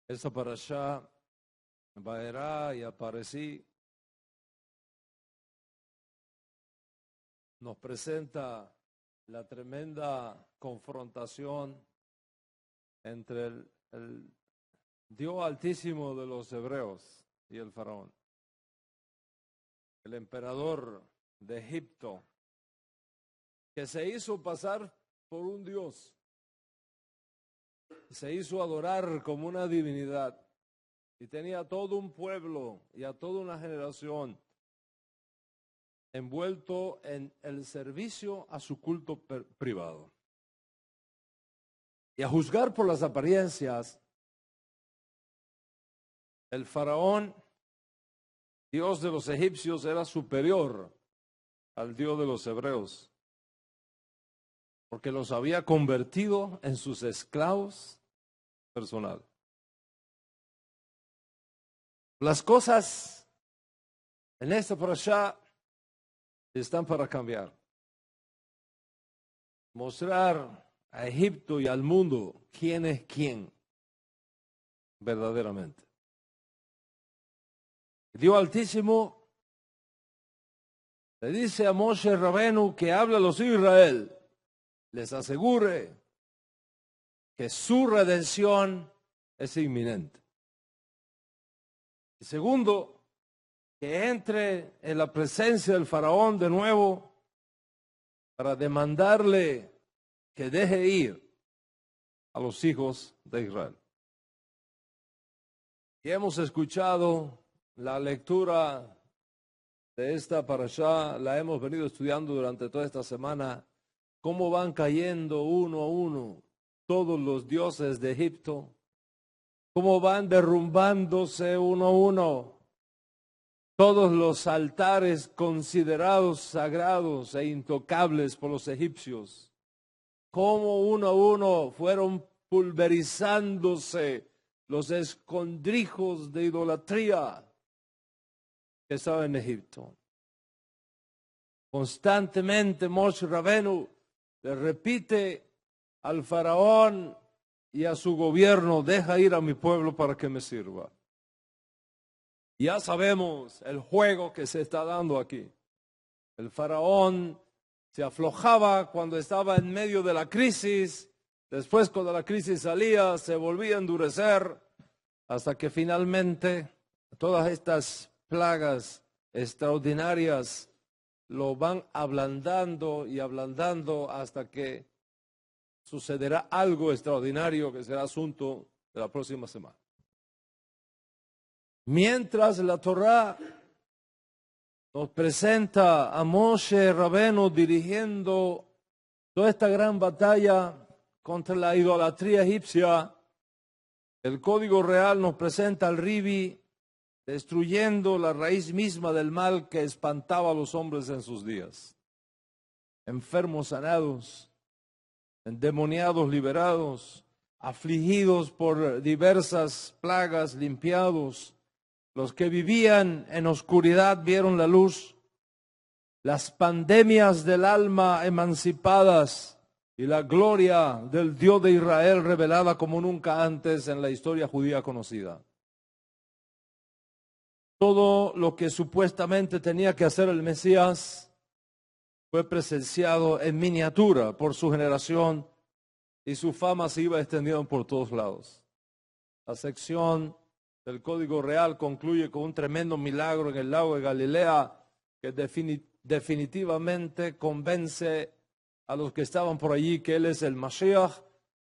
Esta parashá, Vaerá y Aparecí, nos presenta la tremenda confrontación entre el Dios Altísimo de los hebreos y el faraón. El emperador de Egipto, que se hizo pasar por un dios, se hizo adorar como una divinidad y tenía a todo un pueblo y a toda una generación envuelto en el servicio a su culto privado. Y a juzgar por las apariencias, el faraón, dios de los egipcios, era superior al dios de los hebreos, porque los había convertido en sus esclavos personales. Las cosas en esta parashá están para cambiar. Mostrar a Egipto y al mundo quién es quién verdaderamente. Dios Altísimo le dice a Moshe Rabenu que habla a los de Israel, les asegure que su redención es inminente. Y segundo, que entre en la presencia del faraón de nuevo para demandarle que deje ir a los hijos de Israel. Y hemos escuchado la lectura de esta parashá, la hemos venido estudiando durante toda esta semana, cómo van cayendo uno a uno todos los dioses de Egipto, cómo van derrumbándose uno a uno todos los altares considerados sagrados e intocables por los egipcios, cómo uno a uno fueron pulverizándose los escondrijos de idolatría que estaban en Egipto. Constantemente Moshe Rabenu le repite al faraón y a su gobierno, deja ir a mi pueblo para que me sirva. Ya sabemos el juego que se está dando aquí. El faraón se aflojaba cuando estaba en medio de la crisis, después cuando la crisis salía se volvía a endurecer, hasta que finalmente todas estas plagas extraordinarias lo van ablandando y ablandando hasta que sucederá algo extraordinario que será asunto de la próxima semana. Mientras la Torá nos presenta a Moshe Rabenu dirigiendo toda esta gran batalla contra la idolatría egipcia, el Código Real nos presenta al Ribi destruyendo la raíz misma del mal que espantaba a los hombres en sus días. Enfermos sanados, endemoniados liberados, afligidos por diversas plagas limpiados. Los que vivían en oscuridad vieron la luz, las pandemias del alma emancipadas y la gloria del Dios de Israel revelada como nunca antes en la historia judía conocida. Todo lo que supuestamente tenía que hacer el Mesías fue presenciado en miniatura por su generación y su fama se iba extendiendo por todos lados. La sección del Código Real concluye con un tremendo milagro en el lago de Galilea que definitivamente convence a los que estaban por allí que Él es el Mashiach.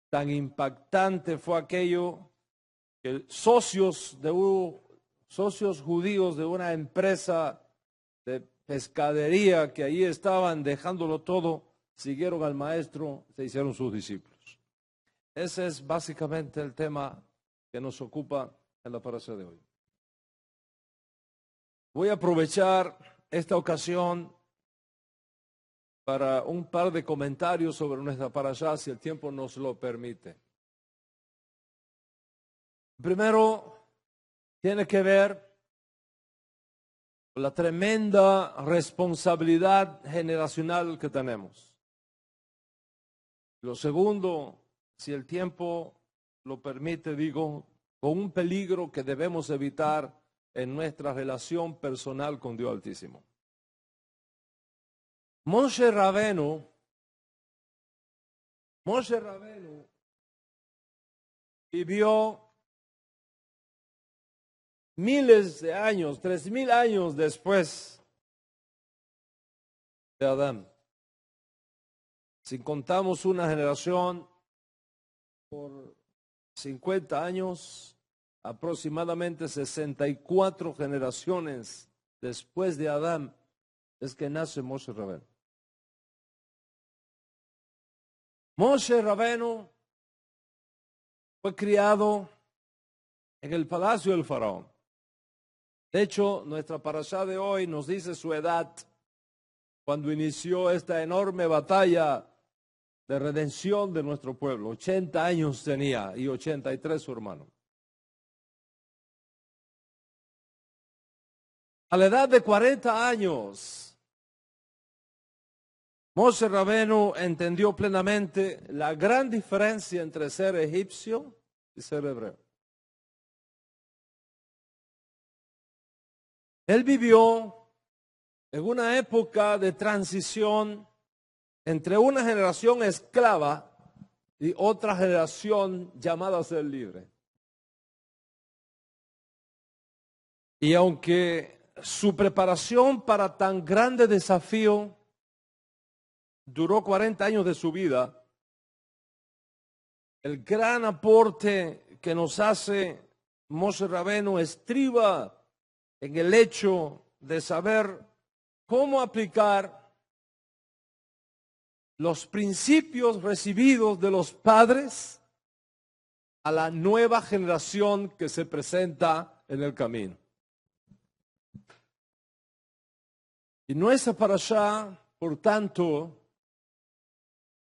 Tan impactante fue aquello que socios judíos de una empresa de pescadería que allí estaban dejándolo todo, siguieron al maestro, se hicieron sus discípulos. Ese es básicamente el tema que nos ocupa en la parashá de hoy. Voy a aprovechar esta ocasión para un par de comentarios sobre nuestra parashá, si el tiempo nos lo permite. Primero, tiene que ver con la tremenda responsabilidad generacional que tenemos. Lo segundo, si el tiempo lo permite, digo, con un peligro que debemos evitar en nuestra relación personal con Dios Altísimo. Moshe Rabenu vivió miles de años, 3000 años después de Adán. Si contamos una generación por 50 años, aproximadamente 64 generaciones después de Adán, es que nace Moshe Rabenu. Moshe Rabenu fue criado en el palacio del faraón. De hecho, nuestra parashá de hoy nos dice su edad cuando inició esta enorme batalla de redención de nuestro pueblo. 80 años tenía y 83 su hermano. A la edad de 40 años, Moshe Rabenu entendió plenamente la gran diferencia entre ser egipcio y ser hebreo. Él vivió en una época de transición entre una generación esclava y otra generación llamada a ser libre. Y aunque su preparación para tan grande desafío duró 40 años de su vida, el gran aporte que nos hace Moshe Rabenu estriba en el hecho de saber cómo aplicar los principios recibidos de los padres a la nueva generación que se presenta en el camino. Y nuestra parashá, por tanto,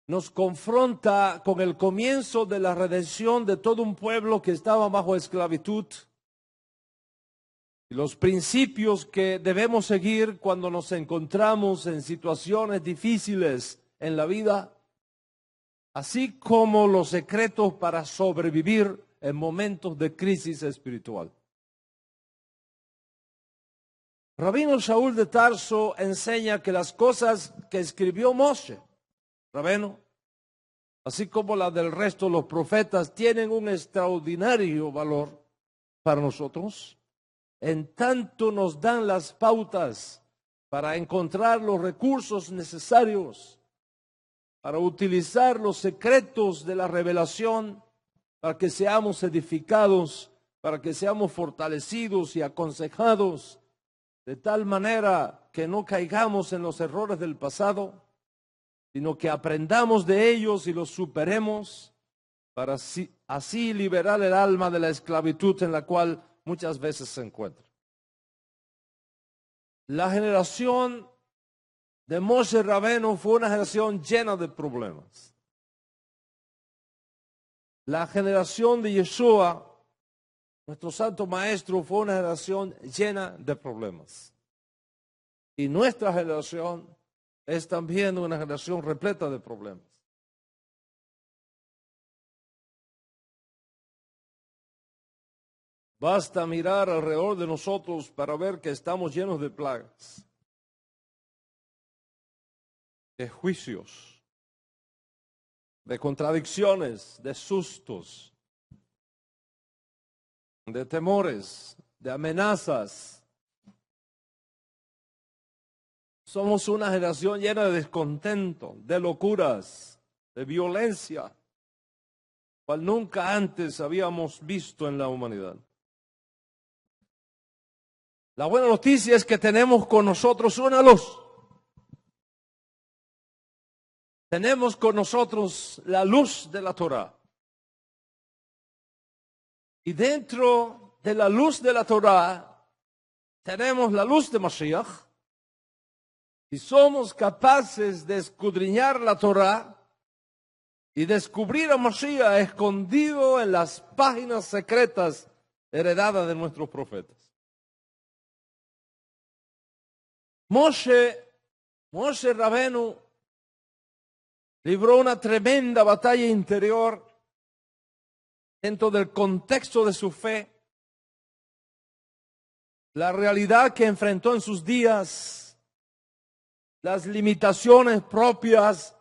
nos confronta con el comienzo de la redención de todo un pueblo que estaba bajo esclavitud y los principios que debemos seguir cuando nos encontramos en situaciones difíciles en la vida, así como los secretos para sobrevivir en momentos de crisis espiritual. Rabino Shaul de Tarso enseña que las cosas que escribió Moshe Rabenu, así como las del resto de los profetas, tienen un extraordinario valor para nosotros, en tanto nos dan las pautas para encontrar los recursos necesarios, para utilizar los secretos de la revelación, para que seamos edificados, para que seamos fortalecidos y aconsejados, de tal manera que no caigamos en los errores del pasado, sino que aprendamos de ellos y los superemos para así liberar el alma de la esclavitud en la cual muchas veces se encuentra. La generación de Moshe Rabenu fue una generación llena de problemas. La generación de Yeshua, nuestro santo maestro, fue una generación llena de problemas. Y nuestra generación es también una generación repleta de problemas. Basta mirar alrededor de nosotros para ver que estamos llenos de plagas, de juicios, de contradicciones, de sustos, de temores, de amenazas. Somos una generación llena de descontento, de locuras, de violencia, cual nunca antes habíamos visto en la humanidad. La buena noticia es que tenemos con nosotros una luz. Tenemos con nosotros la luz de la Torá. Y dentro de la luz de la Torá tenemos la luz de Mashiach. Y somos capaces de escudriñar la Torá y descubrir a Mashiach escondido en las páginas secretas heredadas de nuestros profetas. Moshe Rabenu libró una tremenda batalla interior dentro del contexto de su fe, la realidad que enfrentó en sus días, las limitaciones propias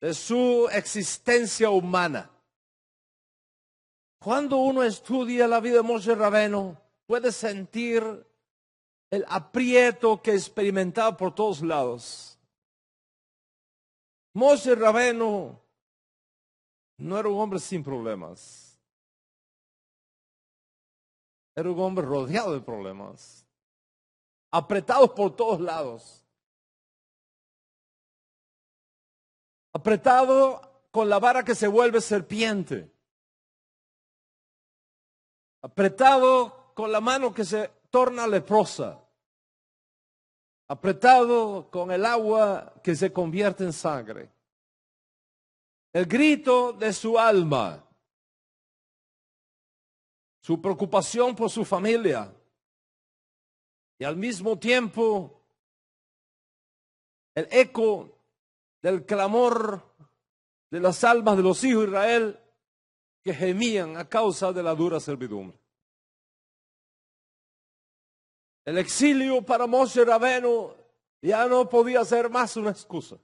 de su existencia humana. Cuando uno estudia la vida de Moshe Rabbeinu, puede sentir el aprieto que experimentaba por todos lados. Moshe Rabbeinu no era un hombre sin problemas. Era un hombre rodeado de problemas, apretado por todos lados. Apretado con la vara que se vuelve serpiente. Apretado con la mano que se torna leprosa. Apretado con el agua que se convierte en sangre. El grito de su alma. Su preocupación por su familia. Y al mismo tiempo el eco del clamor de las almas de los hijos de Israel que gemían a causa de la dura servidumbre. El exilio para Moshe Rabbeinu ya no podía ser más una excusa.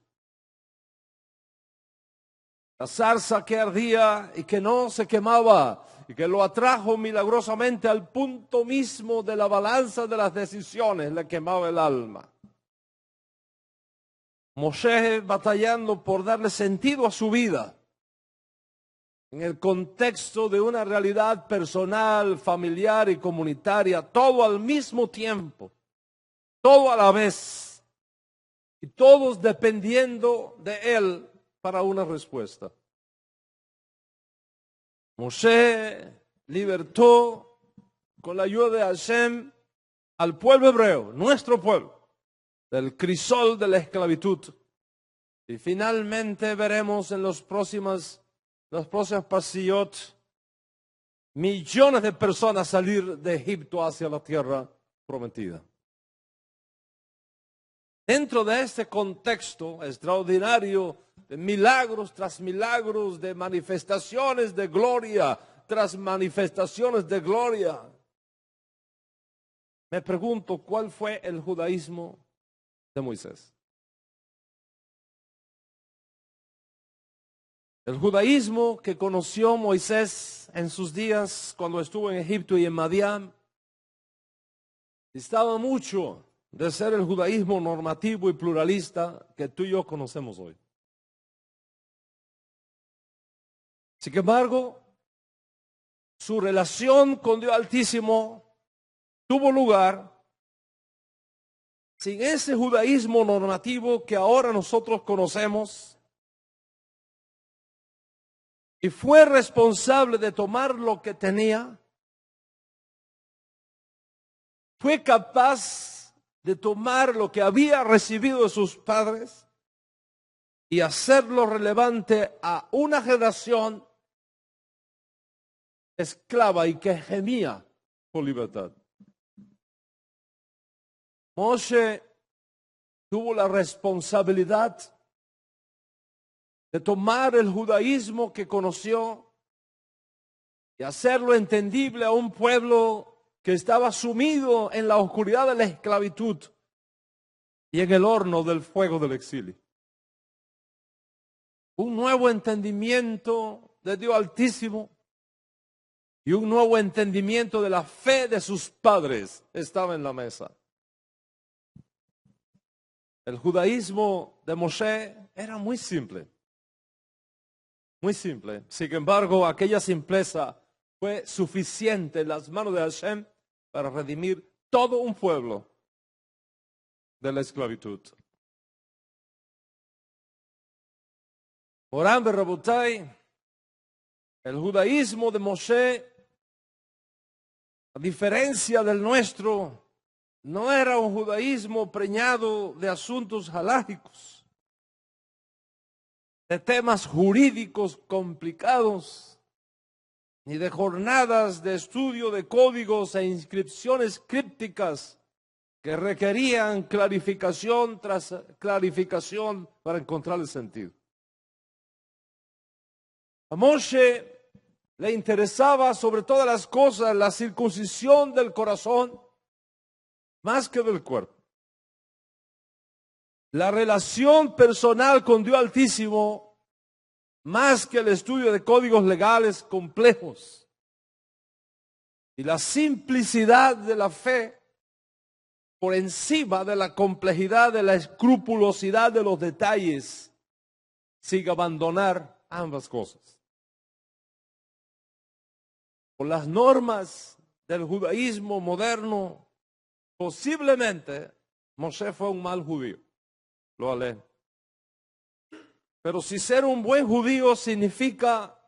La zarza que ardía y que no se quemaba y que lo atrajo milagrosamente al punto mismo de la balanza de las decisiones, le quemaba el alma. Moshe batallando por darle sentido a su vida en el contexto de una realidad personal, familiar y comunitaria, todo al mismo tiempo, todo a la vez, y todos dependiendo de él para una respuesta. Moshe libertó con la ayuda de Hashem al pueblo hebreo, nuestro pueblo, del crisol de la esclavitud. Y finalmente veremos en los próximos pasillot millones de personas salir de Egipto hacia la tierra prometida. Dentro de este contexto extraordinario de milagros tras milagros, de manifestaciones de gloria tras manifestaciones de gloria, me pregunto cuál fue el judaísmo de Moisés. El judaísmo que conoció Moisés en sus días cuando estuvo en Egipto y en Madián distaba mucho de ser el judaísmo normativo y pluralista que tú y yo conocemos hoy. Sin embargo, su relación con Dios Altísimo tuvo lugar sin ese judaísmo normativo que ahora nosotros conocemos, y fue responsable de tomar lo que tenía. Fue capaz de tomar lo que había recibido de sus padres y hacerlo relevante a una generación esclava y que gemía por libertad. Moshe tuvo la responsabilidad de tomar el judaísmo que conoció y hacerlo entendible a un pueblo que estaba sumido en la oscuridad de la esclavitud y en el horno del fuego del exilio. Un nuevo entendimiento de Dios Altísimo y un nuevo entendimiento de la fe de sus padres estaba en la mesa. El judaísmo de Moshe era muy simple. Muy simple. Sin embargo, aquella simpleza fue suficiente en las manos de Hashem para redimir todo un pueblo de la esclavitud. Moran Berrabotai, el judaísmo de Moshe, a diferencia del nuestro, no era un judaísmo preñado de asuntos halágicos, de temas jurídicos complicados, ni de jornadas de estudio de códigos e inscripciones crípticas que requerían clarificación tras clarificación para encontrar el sentido. A Moshe le interesaba sobre todas las cosas la circuncisión del corazón más que del cuerpo. La relación personal con Dios Altísimo más que el estudio de códigos legales complejos. Y la simplicidad de la fe por encima de la complejidad, de la escrupulosidad de los detalles, sin abandonar ambas cosas. Por las normas del judaísmo moderno, posiblemente Moshe fue un mal judío. Lo alé. Pero si ser un buen judío significa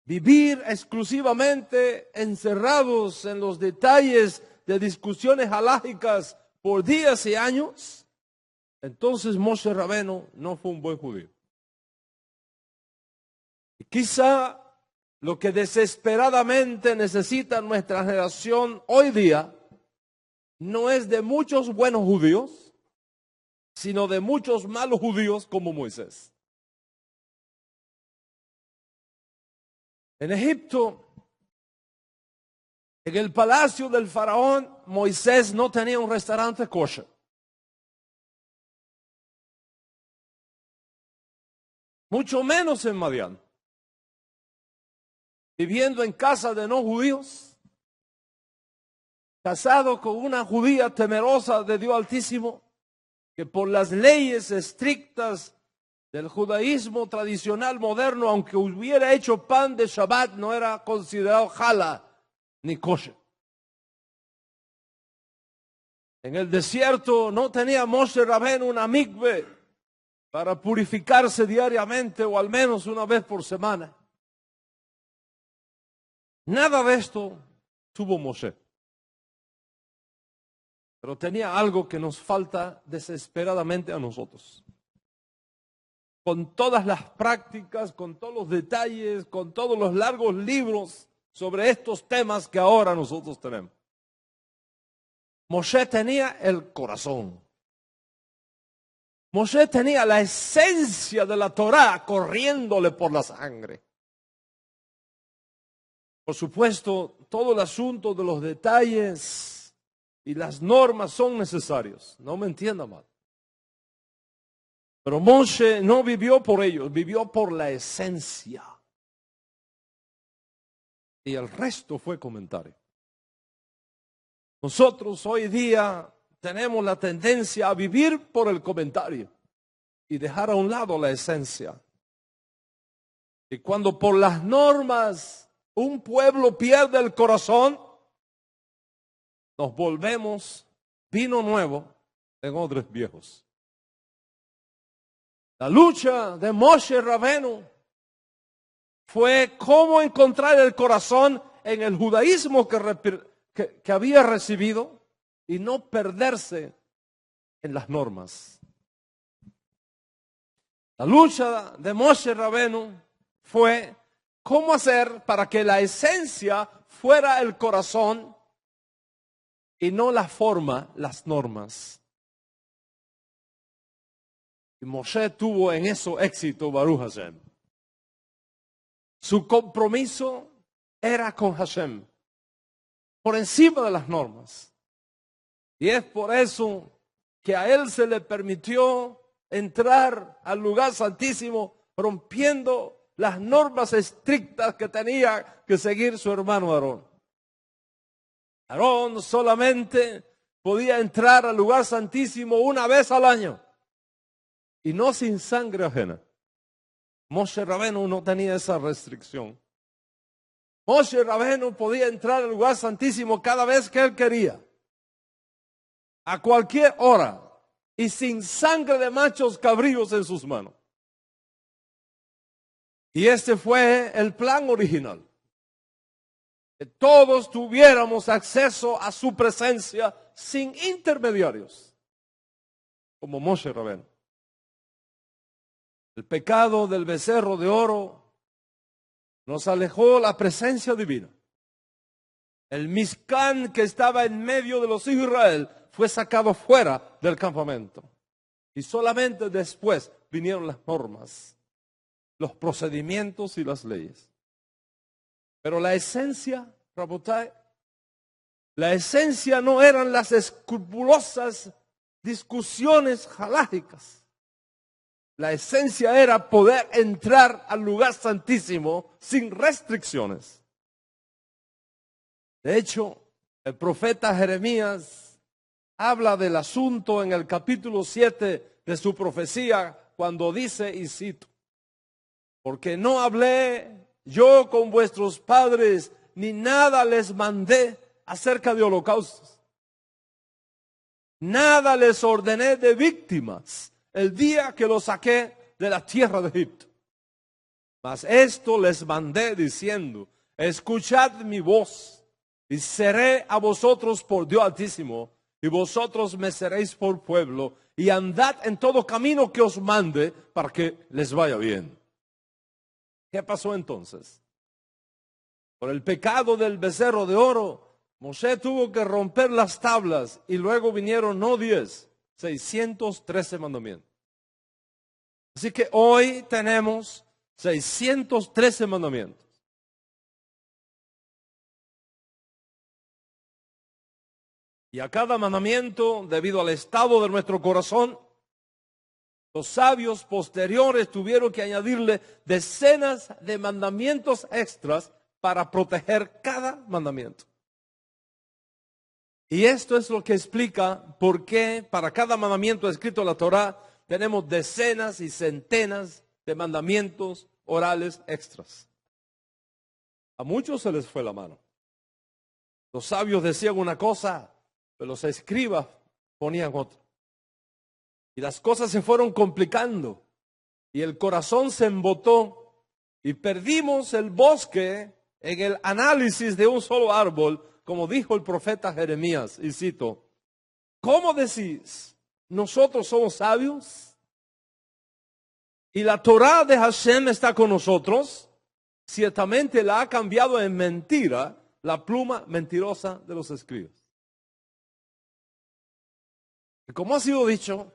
vivir exclusivamente encerrados en los detalles de discusiones halágicas por días y años, entonces Moshe Rabenu no fue un buen judío. Y quizá lo que desesperadamente necesita nuestra generación hoy día no es de muchos buenos judíos, sino de muchos malos judíos como Moisés. En Egipto, en el palacio del faraón, Moisés no tenía un restaurante kosher. Mucho menos en Madián. Viviendo en casa de no judíos, casado con una judía temerosa de Dios Altísimo, que por las leyes estrictas del judaísmo tradicional moderno, aunque hubiera hecho pan de Shabbat, no era considerado halá ni kosher. En el desierto no tenía Moshe Rabenu una mikve para purificarse diariamente o al menos una vez por semana. Nada de esto tuvo Moshe. Pero tenía algo que nos falta desesperadamente a nosotros. Con todas las prácticas, con todos los detalles, con todos los largos libros sobre estos temas que ahora nosotros tenemos. Moshe tenía el corazón. Moshe tenía la esencia de la Torá corriéndole por la sangre. Por supuesto, todo el asunto de los detalles y las normas son necesarios. No me entienda mal. Pero Moshe no vivió por ellos, vivió por la esencia. Y el resto fue comentario. Nosotros hoy día tenemos la tendencia a vivir por el comentario y dejar a un lado la esencia. Y cuando por las normas un pueblo pierde el corazón, nos volvemos vino nuevo en odres viejos. La lucha de Moshe Rabenu fue cómo encontrar el corazón en el judaísmo que había recibido y no perderse en las normas. La lucha de Moshe Rabenu fue cómo hacer para que la esencia fuera el corazón y no la forma, las normas. Y Moshe tuvo en eso éxito, Baruch Hashem. Su compromiso era con Hashem, por encima de las normas. Y es por eso que a él se le permitió entrar al lugar santísimo rompiendo las normas estrictas que tenía que seguir su hermano Aarón. Aarón solamente podía entrar al lugar santísimo una vez al año y no sin sangre ajena. Moshe Rabenu no tenía esa restricción. Moshe Rabenu podía entrar al lugar santísimo cada vez que él quería, a cualquier hora y sin sangre de machos cabríos en sus manos. Y este fue el plan original. Que todos tuviéramos acceso a su presencia sin intermediarios, como Moshe Rabenu. El pecado del becerro de oro nos alejó la presencia divina. El Mizcán que estaba en medio de los hijos de Israel fue sacado fuera del campamento. Y solamente después vinieron las normas, los procedimientos y las leyes. Pero la esencia, Rabotai, la esencia no eran las escrupulosas discusiones halállicas. La esencia era poder entrar al lugar santísimo sin restricciones. De hecho, el profeta Jeremías habla del asunto en el capítulo 7 de su profecía cuando dice, y cito, porque no hablé yo con vuestros padres, ni nada les mandé acerca de holocaustos. Nada les ordené de víctimas el día que los saqué de la tierra de Egipto. Mas esto les mandé diciendo, escuchad mi voz, y seré a vosotros por Dios Altísimo, y vosotros me seréis por pueblo, y andad en todo camino que os mande para que les vaya bien. ¿Qué pasó entonces? Por el pecado del becerro de oro, Moshe tuvo que romper las tablas y luego vinieron no 10, 613 mandamientos. Así que hoy tenemos 613 mandamientos. Y a cada mandamiento, debido al estado de nuestro corazón, los sabios posteriores tuvieron que añadirle decenas de mandamientos extras para proteger cada mandamiento. Y esto es lo que explica por qué para cada mandamiento escrito en la Torá tenemos decenas y centenas de mandamientos orales extras. A muchos se les fue la mano. Los sabios decían una cosa, pero los escribas ponían otra. Y las cosas se fueron complicando y el corazón se embotó y perdimos el bosque en el análisis de un solo árbol, como dijo el profeta Jeremías, y cito, ¿cómo decís? ¿Nosotros somos sabios? ¿Y la Torá de Hashem está con nosotros? Ciertamente la ha cambiado en mentira la pluma mentirosa de los escribas. Y como ha sido dicho,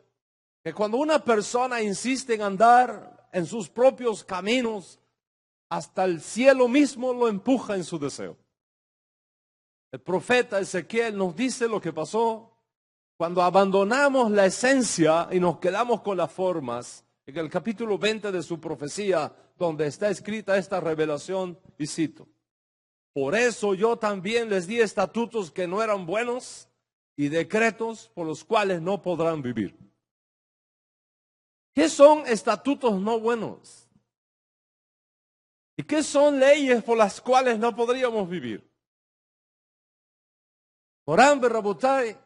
que cuando una persona insiste en andar en sus propios caminos, hasta el cielo mismo lo empuja en su deseo. El profeta Ezequiel nos dice lo que pasó cuando abandonamos la esencia y nos quedamos con las formas. En el capítulo 20 de su profecía, donde está escrita esta revelación, y cito, por eso yo también les di estatutos que no eran buenos y decretos por los cuales no podrán vivir. ¿Qué son estatutos no buenos? ¿Y qué son leyes por las cuales no podríamos vivir? Orán, Rabotai,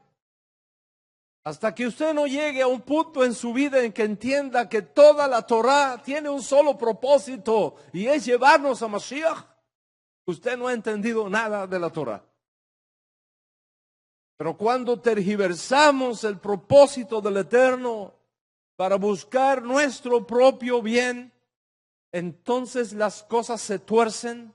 hasta que usted no llegue a un punto en su vida en que entienda que toda la Torá tiene un solo propósito y es llevarnos a Mashiach, usted no ha entendido nada de la Torá. Pero cuando tergiversamos el propósito del Eterno para buscar nuestro propio bien, entonces las cosas se tuercen,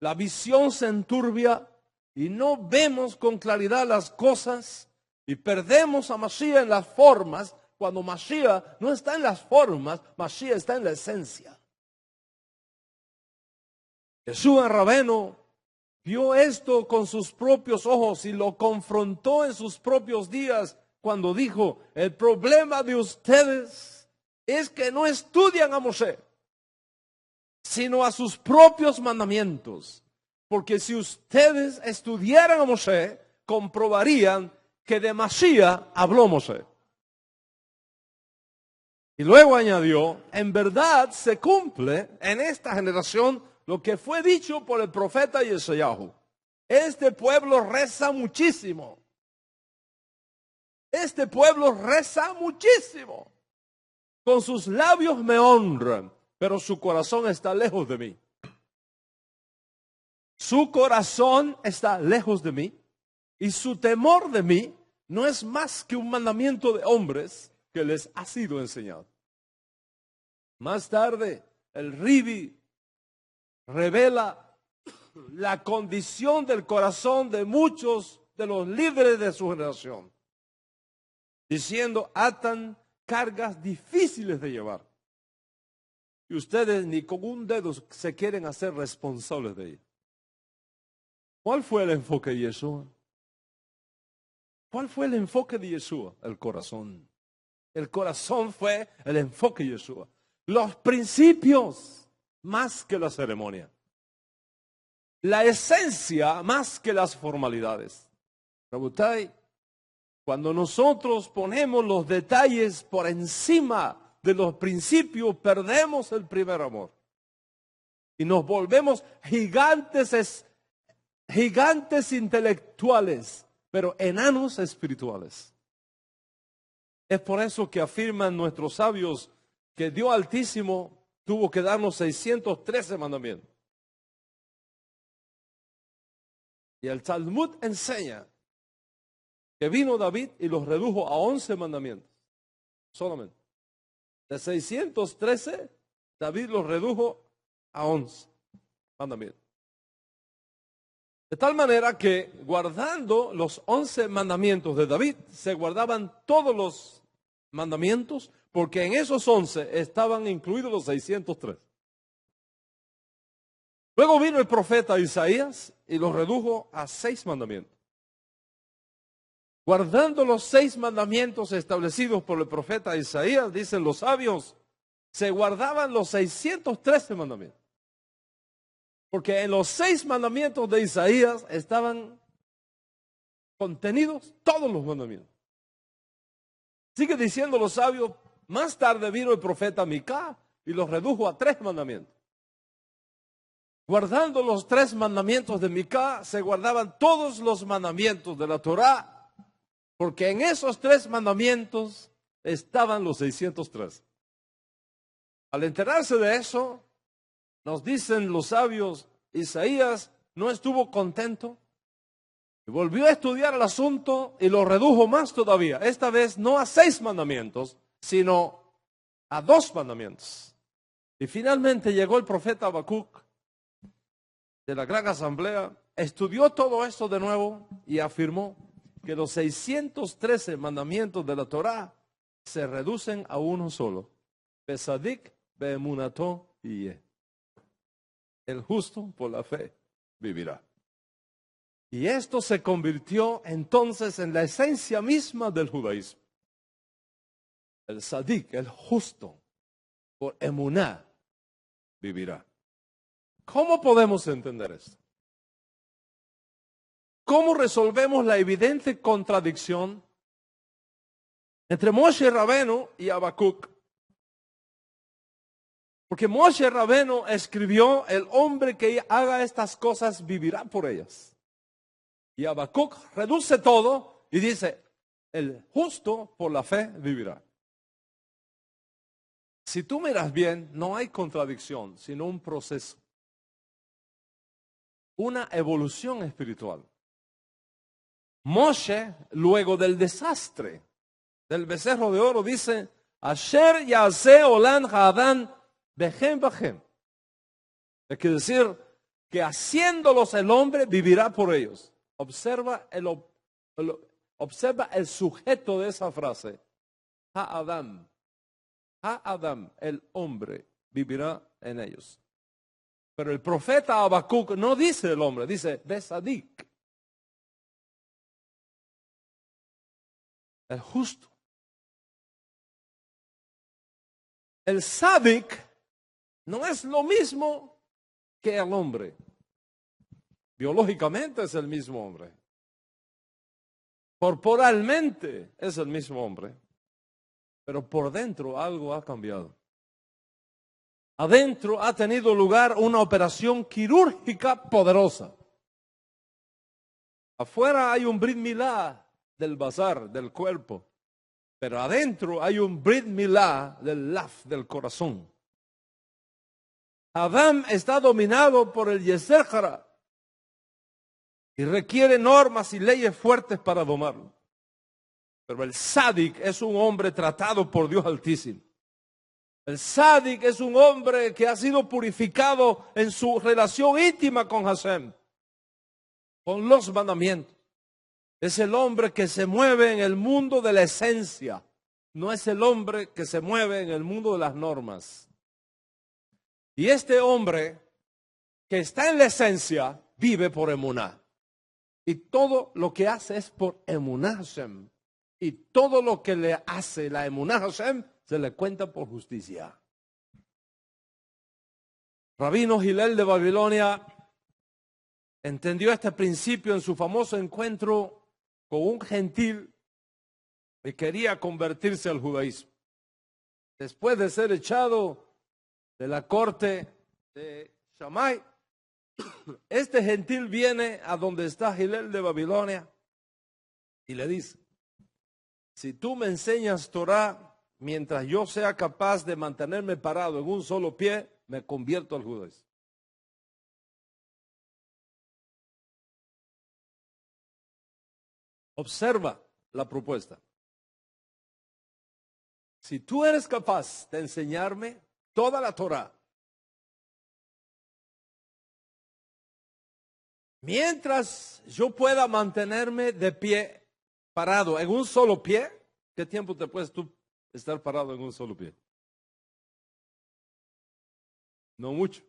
la visión se enturbia y no vemos con claridad las cosas y perdemos a Mashiach en las formas, cuando Mashiach no está en las formas, Mashiach está en la esencia. Jesús Rabeno vio esto con sus propios ojos y lo confrontó en sus propios días cuando dijo, el problema de ustedes es que no estudian a Moshe, sino a sus propios mandamientos. Porque si ustedes estudiaran a Moshe, comprobarían que de Mashiach habló Moshe. Y luego añadió, en verdad se cumple en esta generación lo que fue dicho por el profeta Yeshayahu. Este pueblo reza muchísimo. Este pueblo reza muchísimo. Con sus labios me honran, pero su corazón está lejos de mí. Su corazón está lejos de mí y su temor de mí no es más que un mandamiento de hombres que les ha sido enseñado. Más tarde, el Ribi revela la condición del corazón de muchos de los líderes de su generación, diciendo, atan cargas difíciles de llevar. Y ustedes ni con un dedo se quieren hacer responsables de ellas. ¿Cuál fue el enfoque de Yeshua? ¿Cuál fue el enfoque de Yeshua? El corazón. El corazón fue el enfoque de Yeshua. Los principios más que la ceremonia. La esencia más que las formalidades. Rabotai, cuando nosotros ponemos los detalles por encima de los principios, perdemos el primer amor. Y nos volvemos gigantes intelectuales, pero enanos espirituales. Es por eso que afirman nuestros sabios que Dios Altísimo tuvo que darnos 613 mandamientos. Y el Talmud enseña que vino David y los redujo a 11 mandamientos. Solamente. De 613, David los redujo a 11 mandamientos. De tal manera que guardando los 11 mandamientos de David, se guardaban todos los mandamientos, porque en esos 11 estaban incluidos los 603. Luego vino el profeta Isaías y los redujo a 6 mandamientos. Guardando los 6 mandamientos establecidos por el profeta Isaías, dicen los sabios, se guardaban los 613 mandamientos. Porque en los 6 mandamientos de Isaías estaban contenidos todos los mandamientos. Sigue diciendo los sabios, más tarde vino el profeta Micá y los redujo a 3 mandamientos. Guardando los 3 mandamientos de Micá, se guardaban todos los mandamientos de la Torá, porque en esos 3 mandamientos estaban los 603. Al enterarse de eso, nos dicen los sabios, Isaías no estuvo contento y volvió a estudiar el asunto y lo redujo más todavía. Esta vez no a 6 mandamientos, sino a 2 mandamientos. Y finalmente llegó el profeta Habacuc de la gran asamblea, estudió todo esto de nuevo y afirmó que los 613 mandamientos de la Torá se reducen a uno solo. Besadik beemunato yeh. El justo por la fe vivirá. Y esto se convirtió entonces en la esencia misma del judaísmo. El sadik, el justo, por emuná, vivirá. ¿Cómo podemos entender esto? ¿Cómo resolvemos la evidente contradicción entre Moshe Rabenu y Habacuc? Porque Moshe Rabenu escribió, el hombre que haga estas cosas vivirá por ellas. Y Habacuc reduce todo y dice, el justo por la fe vivirá. Si tú miras bien, no hay contradicción, sino un proceso. Una evolución espiritual. Moshe, luego del desastre del becerro de oro, dice, Asher yaseh olam ha'adam bechem bechem. Es decir, que haciéndolos el hombre vivirá por ellos. Observa el sujeto de esa frase. Ha'adam, el hombre vivirá en ellos. Pero el profeta Habacuc no dice el hombre, dice Besadik. El justo. El sadik no es lo mismo que el hombre. Biológicamente es el mismo hombre. Corporalmente es el mismo hombre. Pero por dentro algo ha cambiado. Adentro ha tenido lugar una operación quirúrgica poderosa. Afuera hay un Brit Milá del bazar, del cuerpo. Pero adentro hay un Brit Milá del laf, del corazón. Adán está dominado por el Yetzer Hara y requiere normas y leyes fuertes para domarlo. Pero el Sadik es un hombre tratado por Dios Altísimo. El Sadik es un hombre que ha sido purificado en su relación íntima con Hashem, con los mandamientos. Es el hombre que se mueve en el mundo de la esencia. No es el hombre que se mueve en el mundo de las normas. Y este hombre que está en la esencia vive por emuná. Y todo lo que hace es por Emuná Hashem. Y todo lo que le hace la Emuná Hashem se le cuenta por justicia. Rabino Hillel de Babilonia entendió este principio en su famoso encuentro con un gentil que quería convertirse al judaísmo. Después de ser echado de la corte de Shammai, este gentil viene a donde está Hillel de Babilonia y le dice: si tú me enseñas Torah mientras yo sea capaz de mantenerme parado en un solo pie, me convierto al judaísmo. Observa la propuesta. Si tú eres capaz de enseñarme toda la Torah, mientras yo pueda mantenerme de pie, parado en un solo pie, ¿qué tiempo te puedes tú estar parado en un solo pie? No mucho.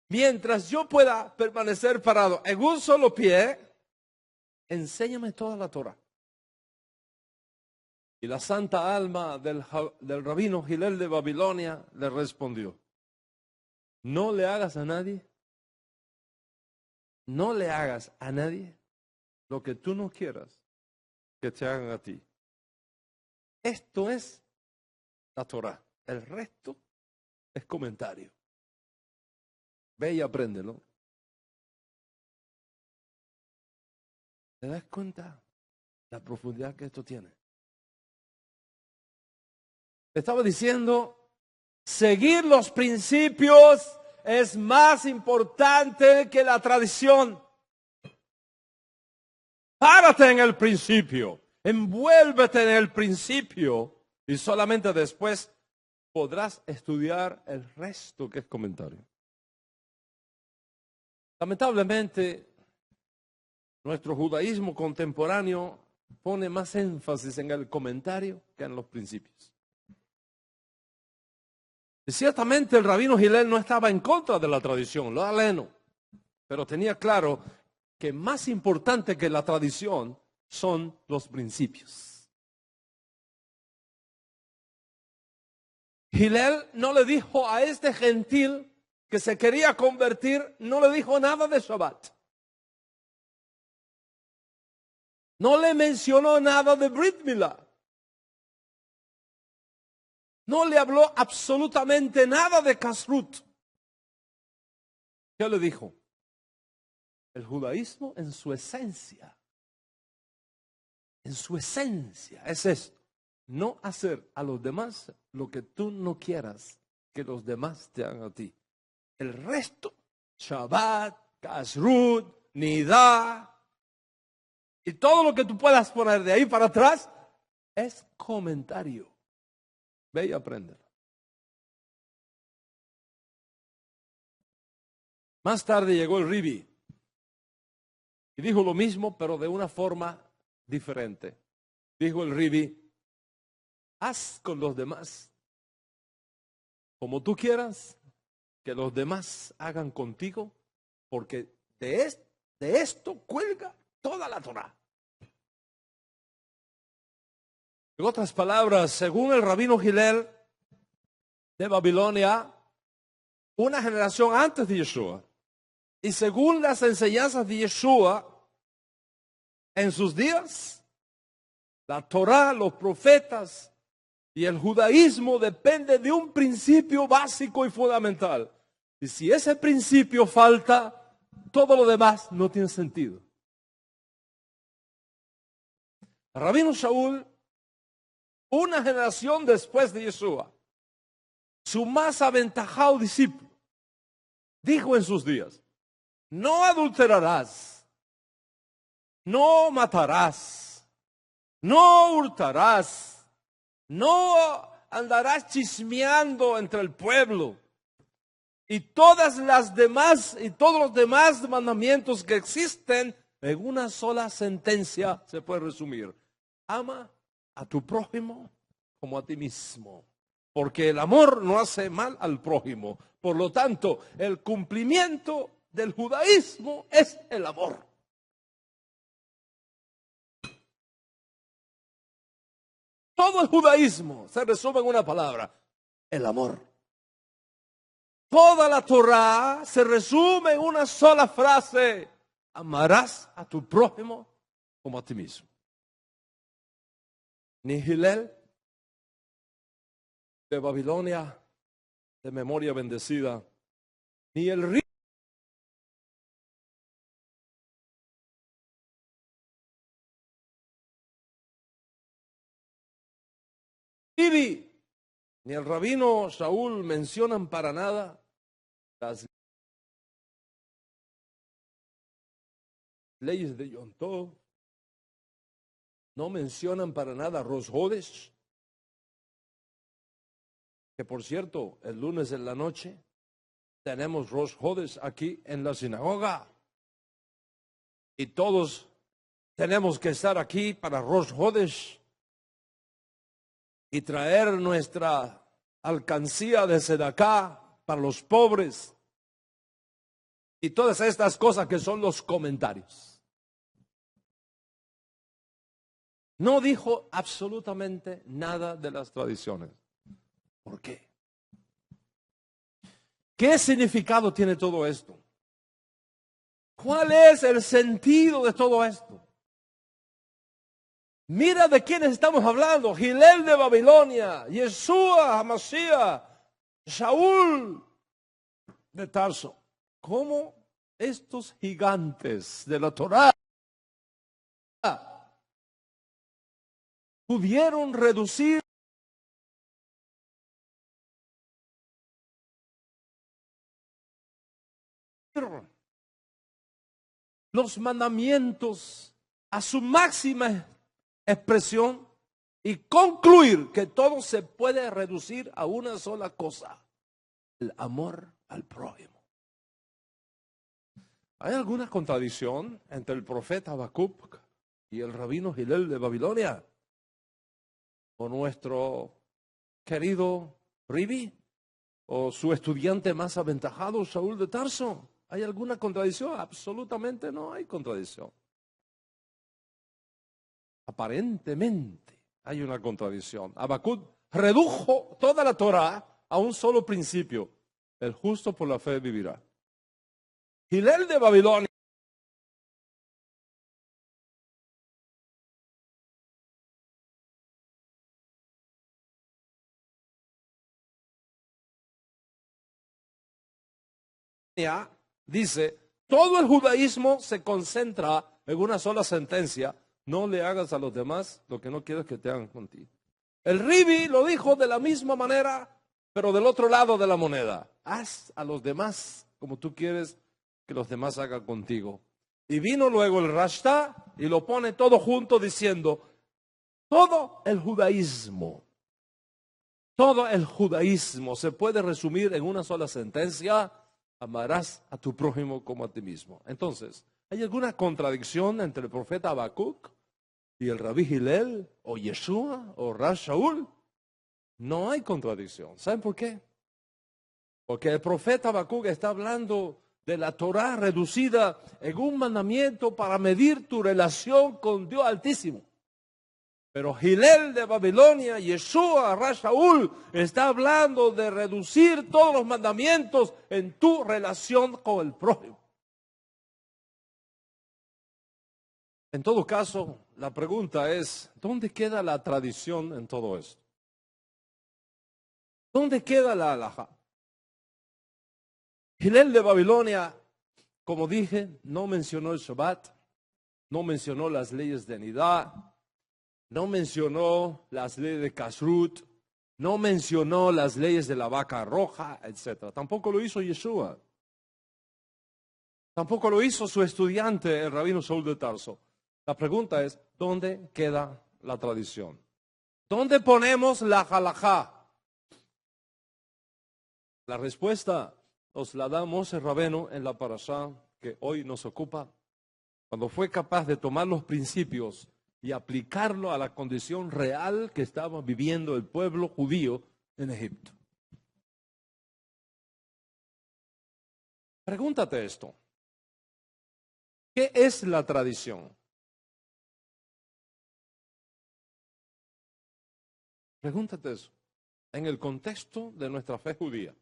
Mientras yo pueda permanecer parado en un solo pie, enséñame toda la Torah. Y la santa alma del rabino Hillel de Babilonia le respondió: no le hagas a nadie, no le hagas a nadie lo que tú no quieras que te hagan a ti. Esto es la Torah. El resto es comentario. Ve y apréndelo. ¿Te das cuenta la profundidad que esto tiene? Estaba diciendo, seguir los principios es más importante que la tradición. Párate en el principio, envuélvete en el principio y solamente después podrás estudiar el resto que es comentario. Lamentablemente, nuestro judaísmo contemporáneo pone más énfasis en el comentario que en los principios. Y ciertamente el rabino Hillel no estaba en contra de la tradición, lo aleno, pero tenía claro que más importante que la tradición son los principios. Hillel no le dijo a este gentil que se quería convertir, no le dijo nada de Shabbat. No le mencionó nada de Brit Milá. No le habló absolutamente nada de Kashrut. ¿Qué le dijo? El judaísmo en su esencia es esto: no hacer a los demás lo que tú no quieras que los demás te hagan a ti. El resto, Shabbat, Kashrut, Nidá, y todo lo que tú puedas poner de ahí para atrás, es comentario. Ve y apréndelo. Más tarde llegó el Ribi y dijo lo mismo, pero de una forma diferente. Dijo el Ribi: haz con los demás como tú quieras que los demás hagan contigo, porque de esto cuelga toda la Torah. En otras palabras, según el rabino Hillel de Babilonia, una generación antes de Yeshua, y según las enseñanzas de Yeshua, en sus días, la Torah, los profetas y el judaísmo depende de un principio básico y fundamental. Y si ese principio falta, todo lo demás no tiene sentido. El rabino Shaul, una generación después de Yeshua, su más aventajado discípulo, dijo en sus días: no adulterarás, no matarás, no hurtarás, no andarás chismeando entre el pueblo. Y todos los demás mandamientos que existen en una sola sentencia se puede resumir: ama a tu prójimo como a ti mismo, porque el amor no hace mal al prójimo. Por lo tanto, el cumplimiento del judaísmo es el amor. Todo el judaísmo se resume en una palabra: el amor. Toda la Torá se resume en una sola frase: amarás a tu prójimo como a ti mismo. Ni Hillel de Babilonia, de memoria bendecida, ni el Ribi, ni el rabino Shaul mencionan para nada las leyes de Yom Tov. No mencionan para nada Rosh Hodesh, que por cierto, el lunes en la noche tenemos Rosh Hodesh aquí en la sinagoga. Y todos tenemos que estar aquí para Rosh Hodesh y traer nuestra alcancía de Sedaká para los pobres. Y todas estas cosas que son los comentarios. No dijo absolutamente nada de las tradiciones. ¿Por qué? ¿Qué significado tiene todo esto? ¿Cuál es el sentido de todo esto? Mira de quiénes estamos hablando: Hillel de Babilonia, Yeshua, Hamashiach, Shaul de Tarso. ¿Cómo estos gigantes de la Torá pudieron reducir los mandamientos a su máxima expresión y concluir que todo se puede reducir a una sola cosa: el amor al prójimo? ¿Hay alguna contradicción entre el profeta Habacuc y el rabino Hillel de Babilonia? ¿O nuestro querido Ribi? ¿O su estudiante más aventajado, Shaul de Tarso? ¿Hay alguna contradicción? Absolutamente no hay contradicción. Aparentemente hay una contradicción. Habacuc redujo toda la Torá a un solo principio: el justo por la fe vivirá. Hillel de Babilonia dice: todo el judaísmo se concentra en una sola sentencia: no le hagas a los demás lo que no quieres que te hagan contigo. El Ribi lo dijo de la misma manera, pero del otro lado de la moneda: haz a los demás como tú quieres que los demás hagan contigo. Y vino luego el Rashtá y lo pone todo junto diciendo: todo el judaísmo se puede resumir en una sola sentencia: amarás a tu prójimo como a ti mismo. Entonces, ¿hay alguna contradicción entre el profeta Habacuc y el rabí Hillel, o Yeshua, o Rash Shaul? No hay contradicción. ¿Saben por qué? Porque el profeta Habacuc está hablando de la Torá reducida en un mandamiento para medir tu relación con Dios Altísimo. Pero Hillel de Babilonia, Yeshua, Rash Shaul, está hablando de reducir todos los mandamientos en tu relación con el prójimo. En todo caso, la pregunta es: ¿dónde queda la tradición en todo esto? ¿Dónde queda la halajá? Hillel de Babilonia, como dije, no mencionó el Shabbat, no mencionó las leyes de Nidá, no mencionó las leyes de Kashrut, no mencionó las leyes de la vaca roja, etc. Tampoco lo hizo Yeshua. Tampoco lo hizo su estudiante, el rabino Shaul de Tarso. La pregunta es: ¿dónde queda la tradición? ¿Dónde ponemos la halajá? La respuesta nos la da Moshe Rabenu en la parashá que hoy nos ocupa, cuando fue capaz de tomar los principios y aplicarlo a la condición real que estaba viviendo el pueblo judío en Egipto. Pregúntate esto: ¿qué es la tradición? Pregúntate eso, en el contexto de nuestra fe judía.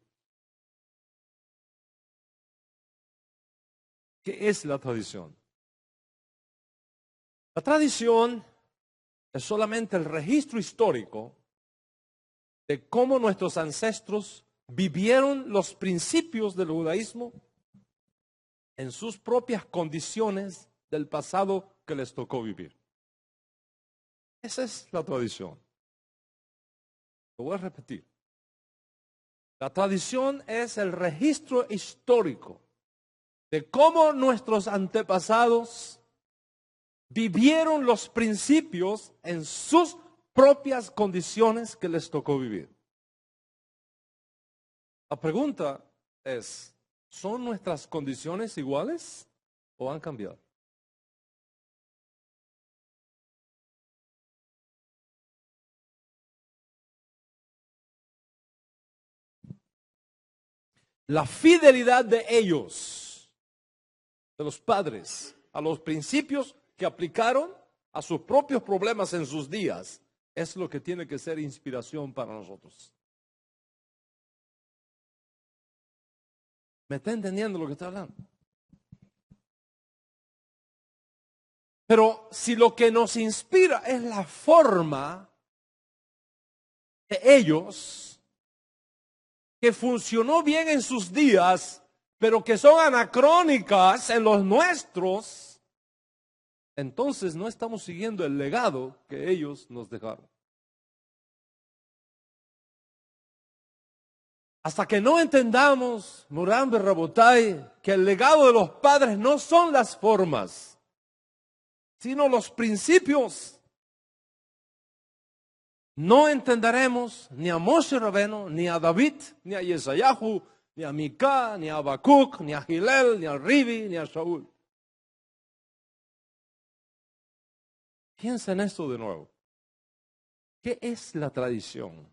¿Qué es la tradición? La tradición es solamente el registro histórico de cómo nuestros ancestros vivieron los principios del judaísmo en sus propias condiciones del pasado que les tocó vivir. Esa es la tradición. Lo voy a repetir. La tradición es el registro histórico de cómo nuestros antepasados vivieron los principios en sus propias condiciones que les tocó vivir. La pregunta es, ¿son nuestras condiciones iguales o han cambiado? La fidelidad de ellos, de los padres, a los principios que aplicaron a sus propios problemas en sus días, es lo que tiene que ser inspiración para nosotros. ¿Me está entendiendo lo que está hablando? Pero si lo que nos inspira es la forma de ellos, que funcionó bien en sus días, pero que son anacrónicas en los nuestros, entonces no estamos siguiendo el legado que ellos nos dejaron. Hasta que no entendamos, Moran Berrabotai, que el legado de los padres no son las formas, sino los principios, no entenderemos ni a Moshe Rabeno, ni a David, ni a Yesayahu, ni a Mica, ni a Habacuc, ni a Gilel, ni a Ribi, ni a Shaul. Piensa en esto de nuevo. ¿Qué es la tradición?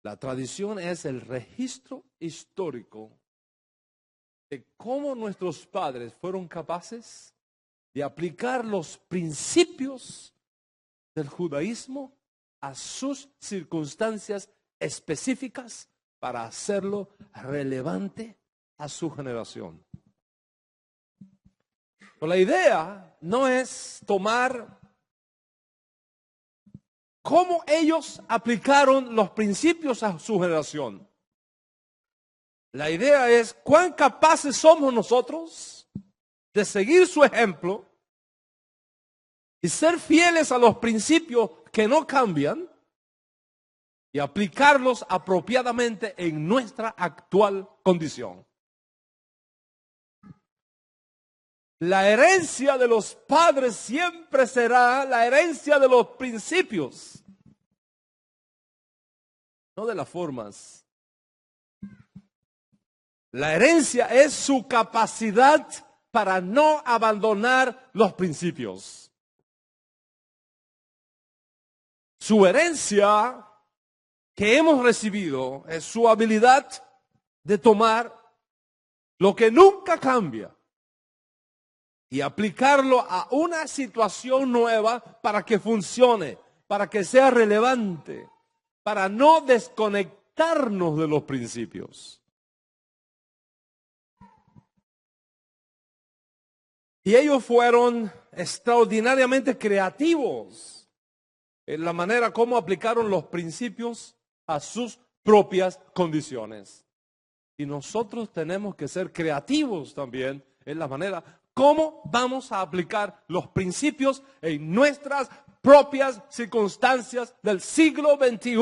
La tradición es el registro histórico de cómo nuestros padres fueron capaces de aplicar los principios del judaísmo a sus circunstancias específicas para hacerlo relevante a su generación. Pero la idea no es tomar cómo ellos aplicaron los principios a su generación. La idea es cuán capaces somos nosotros de seguir su ejemplo y ser fieles a los principios que no cambian y aplicarlos apropiadamente en nuestra actual condición. La herencia de los padres siempre será la herencia de los principios, no de las formas. La herencia es su capacidad para no abandonar los principios. Su herencia que hemos recibido es su habilidad de tomar lo que nunca cambia y aplicarlo a una situación nueva para que funcione, para que sea relevante, para no desconectarnos de los principios. Y ellos fueron extraordinariamente creativos en la manera como aplicaron los principios a sus propias condiciones. Y nosotros tenemos que ser creativos también en la manera como vamos a aplicar los principios en nuestras propias circunstancias del siglo XXI,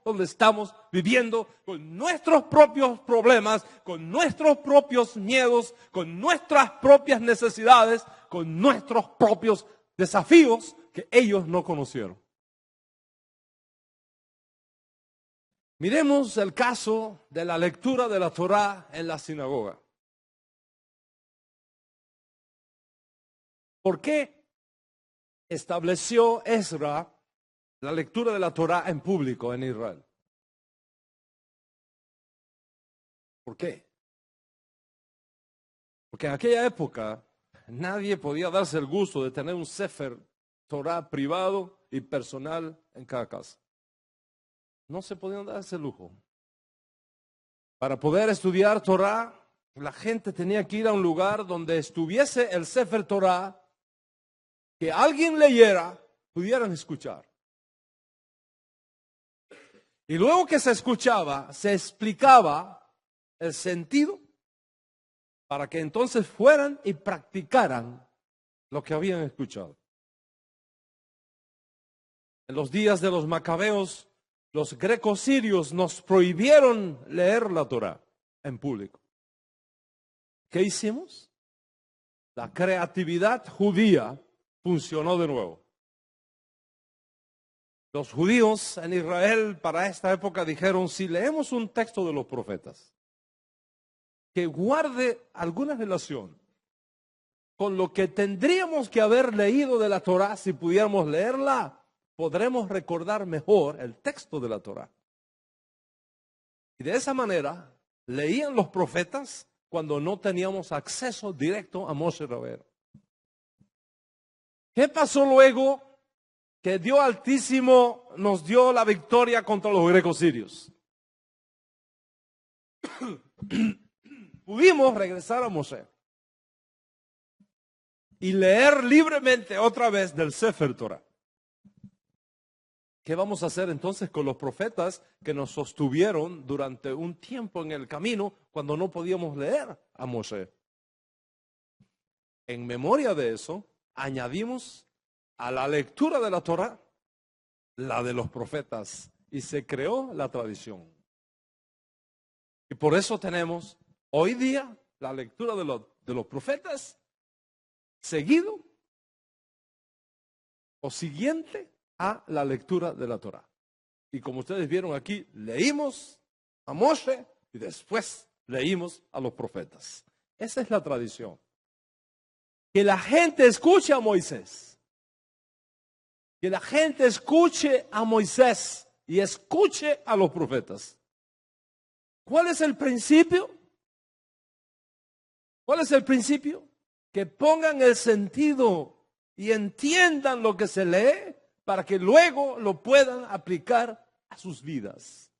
donde estamos viviendo con nuestros propios problemas, con nuestros propios miedos, con nuestras propias necesidades, con nuestros propios desafíos que ellos no conocieron. Miremos el caso de la lectura de la Torá en la sinagoga. ¿Por qué estableció Ezra la lectura de la Torá en público en Israel? ¿Por qué? Porque en aquella época nadie podía darse el gusto de tener un Sefer Torá privado y personal en cada casa. No se podían dar ese lujo. Para poder estudiar Torah, la gente tenía que ir a un lugar donde estuviese el Sefer Torah, que alguien leyera, pudieran escuchar. Y luego que se escuchaba, se explicaba el sentido para que entonces fueran y practicaran lo que habían escuchado. En los días de los macabeos, los greco-sirios nos prohibieron leer la Torá en público. ¿Qué hicimos? La creatividad judía funcionó de nuevo. Los judíos en Israel para esta época dijeron, si leemos un texto de los profetas que guarde alguna relación con lo que tendríamos que haber leído de la Torá, si pudiéramos leerla, podremos recordar mejor el texto de la Torá. Y de esa manera leían los profetas cuando no teníamos acceso directo a Moshe Rabbeinu. ¿Qué pasó luego que Dios Altísimo nos dio la victoria contra los greco-sirios? Pudimos regresar a Moshe y leer libremente otra vez del Sefer Torah. ¿Qué vamos a hacer entonces con los profetas que nos sostuvieron durante un tiempo en el camino cuando no podíamos leer a Moshe? En memoria de eso, añadimos a la lectura de la Torah la de los profetas y se creó la tradición. Y por eso tenemos hoy día la lectura de los profetas seguido o siguiente a la lectura de la Torá. Y como ustedes vieron aquí, leímos a Moshe y después leímos a los profetas. Esa es la tradición. Que la gente escuche a Moisés. Que la gente escuche a Moisés y escuche a los profetas. ¿Cuál es el principio? ¿Cuál es el principio? Que pongan el sentido y entiendan lo que se lee para que luego lo puedan aplicar a sus vidas.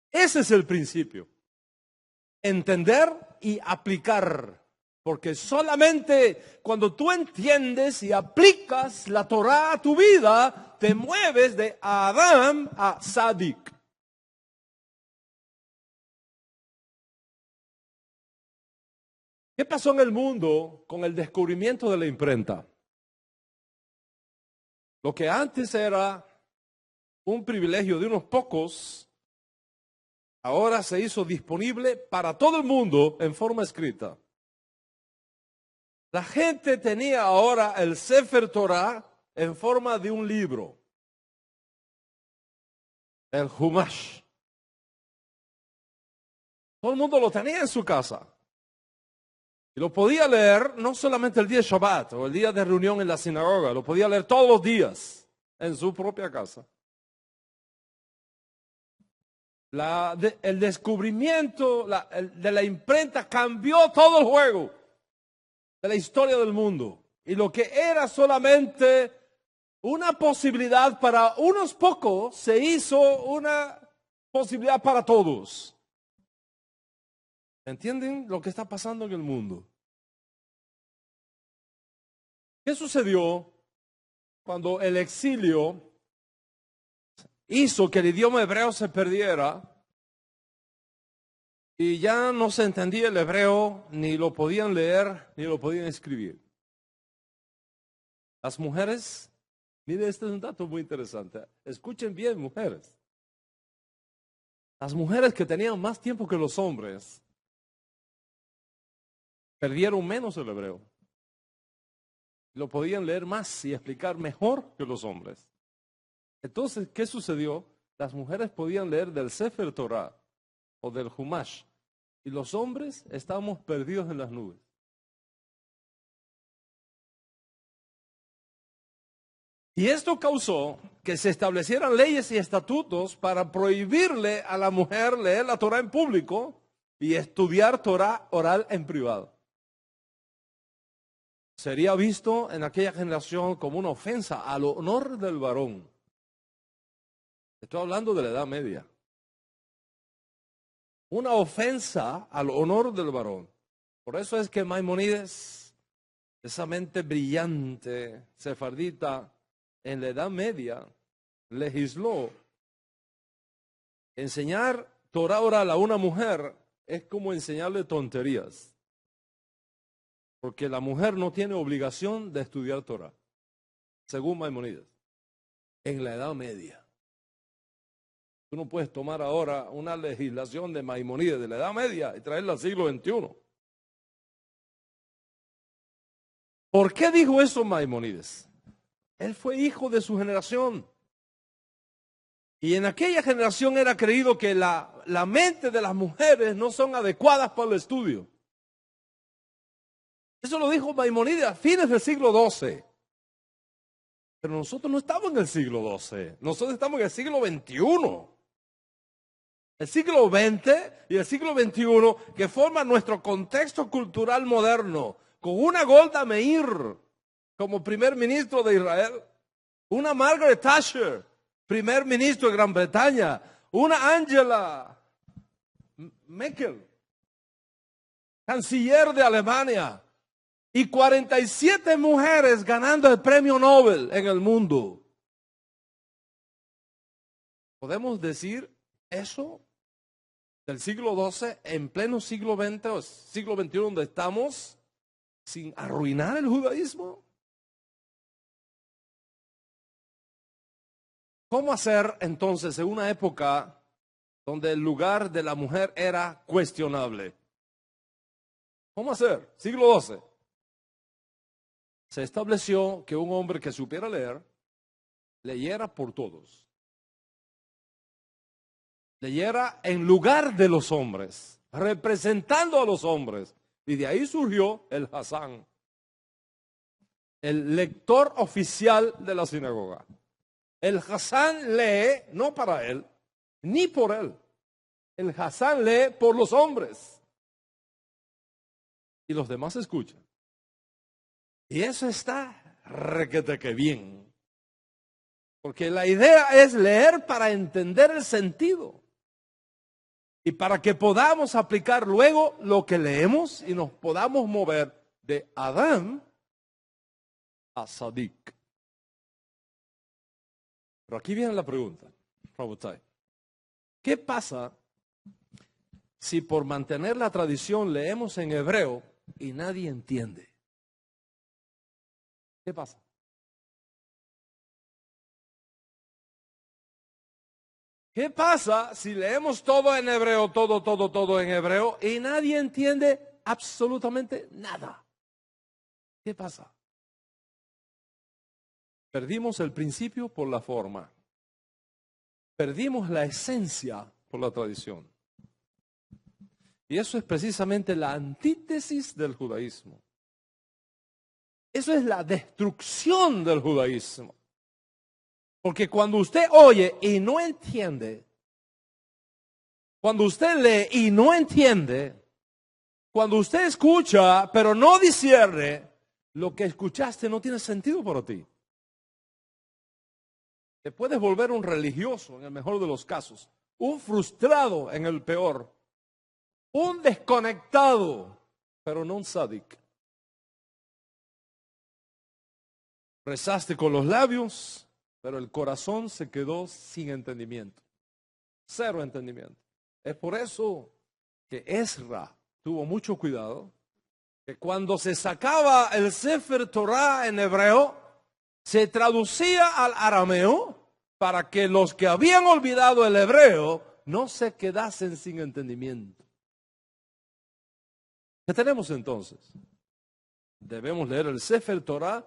Ese es el principio. Entender y aplicar. Porque solamente cuando tú entiendes y aplicas la Torá a tu vida, te mueves de Adam a Sadik. ¿Qué pasó en el mundo con el descubrimiento de la imprenta? Lo que antes era un privilegio de unos pocos, ahora se hizo disponible para todo el mundo en forma escrita. La gente tenía ahora el Sefer Torah en forma de un libro, el Humash. Todo el mundo lo tenía en su casa. Y lo podía leer no solamente el día de Shabbat o el día de reunión en la sinagoga, lo podía leer todos los días en su propia casa. El descubrimiento de la imprenta cambió todo el juego de la historia del mundo. Y lo que era solamente una posibilidad para unos pocos, se hizo una posibilidad para todos. ¿Entienden lo que está pasando en el mundo? ¿Qué sucedió cuando el exilio hizo que el idioma hebreo se perdiera y ya no se entendía el hebreo, ni lo podían leer, ni lo podían escribir? Las mujeres, miren, este es un dato muy interesante. Escuchen bien, mujeres. Las mujeres que tenían más tiempo que los hombres perdieron menos el hebreo. Lo podían leer más y explicar mejor que los hombres. Entonces, ¿qué sucedió? Las mujeres podían leer del Sefer Torah o del Humash y los hombres estábamos perdidos en las nubes. Y esto causó que se establecieran leyes y estatutos para prohibirle a la mujer leer la Torah en público y estudiar Torah oral en privado. sería visto en aquella generación como una ofensa al honor del varón. Estoy hablando de la Edad Media. Una ofensa al honor del varón. Por eso es que Maimónides, esa mente brillante, sefardita, en la Edad Media, legisló: enseñar Torah oral a una mujer es como enseñarle tonterías. Porque la mujer no tiene obligación de estudiar Torah, según Maimónides, en la Edad Media. Tú no puedes tomar ahora una legislación de Maimónides de la Edad Media y traerla al siglo XXI. ¿Por qué dijo eso Maimónides? Él fue hijo de su generación. Y en aquella generación era creído que la mente de las mujeres no son adecuadas para el estudio. Eso lo dijo Maimónides a fines del siglo XII. Pero nosotros no estamos en el siglo XII. Nosotros estamos en el siglo XXI. El siglo XX y el siglo XXI, que forman nuestro contexto cultural moderno, con una Golda Meir como primer ministro de Israel, una Margaret Thatcher, primer ministro de Gran Bretaña, una Angela Merkel, canciller de Alemania, y 47 mujeres ganando el premio Nobel en el mundo. ¿Podemos decir eso del siglo XII en pleno siglo XX o siglo XXI, donde estamos, sin arruinar el judaísmo? ¿Cómo hacer entonces en una época donde el lugar de la mujer era cuestionable? ¿Cómo hacer? Siglo XII. Se estableció que un hombre que supiera leer, leyera por todos. Leyera en lugar de los hombres, representando a los hombres. Y de ahí surgió el Hazzán, el lector oficial de la sinagoga. El Hazzán lee no para él, ni por él. El Hazzán lee por los hombres. Y los demás escuchan. Y eso está requete que bien. Porque la idea es leer para entender el sentido. Y para que podamos aplicar luego lo que leemos y nos podamos mover de Adán a Sadik. Pero aquí viene la pregunta, Rabotai. ¿Qué pasa si por mantener la tradición leemos en hebreo y nadie entiende? ¿Qué pasa? ¿Qué pasa si leemos todo en hebreo, todo en hebreo y nadie entiende absolutamente nada? ¿Qué pasa? Perdimos el principio por la forma. Perdimos la esencia por la tradición. Y eso es precisamente la antítesis del judaísmo. Eso es la destrucción del judaísmo. Porque cuando usted oye y no entiende, cuando usted lee y no entiende, cuando usted escucha pero no discierne, lo que escuchaste no tiene sentido para ti. Te puedes volver un religioso en el mejor de los casos, un frustrado en el peor, un desconectado, pero no un sádic. Rezaste con los labios, pero el corazón se quedó sin entendimiento. Cero entendimiento. Es por eso que Ezra tuvo mucho cuidado, que cuando se sacaba el Sefer Torah en hebreo, se traducía al arameo para que los que habían olvidado el hebreo no se quedasen sin entendimiento. ¿Qué tenemos entonces? Debemos leer el Sefer Torah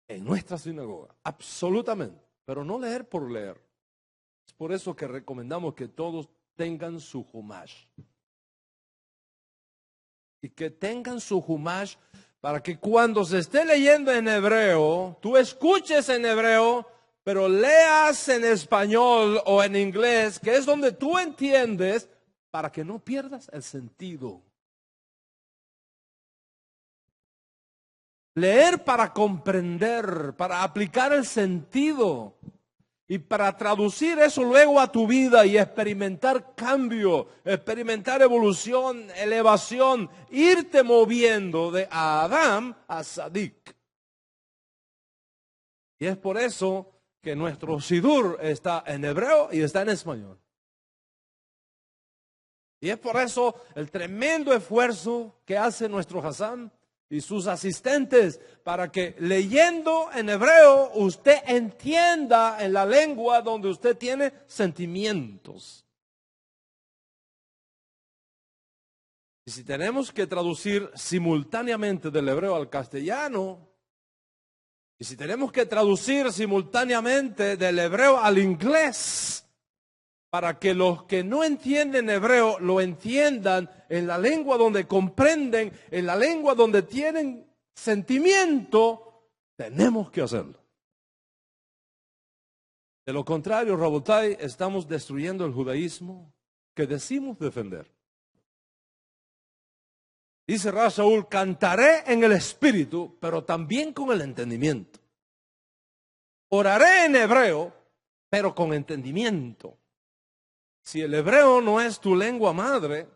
en nuestra sinagoga, absolutamente, pero no leer por leer. Es por eso que recomendamos que todos tengan su Humash. Y que tengan su Humash para que cuando se esté leyendo en hebreo, tú escuches en hebreo, pero leas en español o en inglés, que es donde tú entiendes, para que no pierdas el sentido. Leer para comprender, para aplicar el sentido y para traducir eso luego a tu vida y experimentar cambio, experimentar evolución, elevación, irte moviendo de Adán a Sadik. Y es por eso que nuestro Sidur está en hebreo y está en español. Y es por eso el tremendo esfuerzo que hace nuestro Hassan y sus asistentes para que leyendo en hebreo usted entienda en la lengua donde usted tiene sentimientos. Y si tenemos que traducir simultáneamente del hebreo al castellano, y si tenemos que traducir simultáneamente del hebreo al inglés, para que los que no entienden hebreo lo entiendan en la lengua donde comprenden, en la lengua donde tienen sentimiento, tenemos que hacerlo. De lo contrario, Rabotai, estamos destruyendo el judaísmo que decimos defender. Dice Rav Shaul, cantaré en el espíritu, pero también con el entendimiento. Oraré en hebreo, pero con entendimiento. Si el hebreo no es tu lengua madre,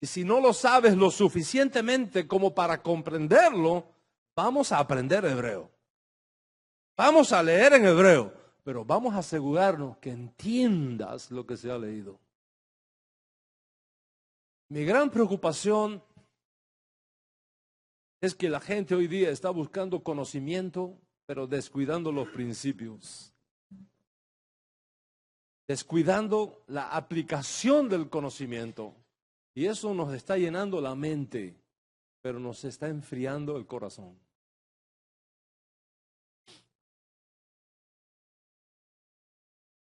y si no lo sabes lo suficientemente como para comprenderlo, vamos a aprender hebreo. Vamos a leer en hebreo, pero vamos a asegurarnos que entiendas lo que se ha leído. Mi gran preocupación es que la gente hoy día está buscando conocimiento, pero descuidando los principios. Descuidando la aplicación del conocimiento. Y eso nos está llenando la mente, pero nos está enfriando el corazón.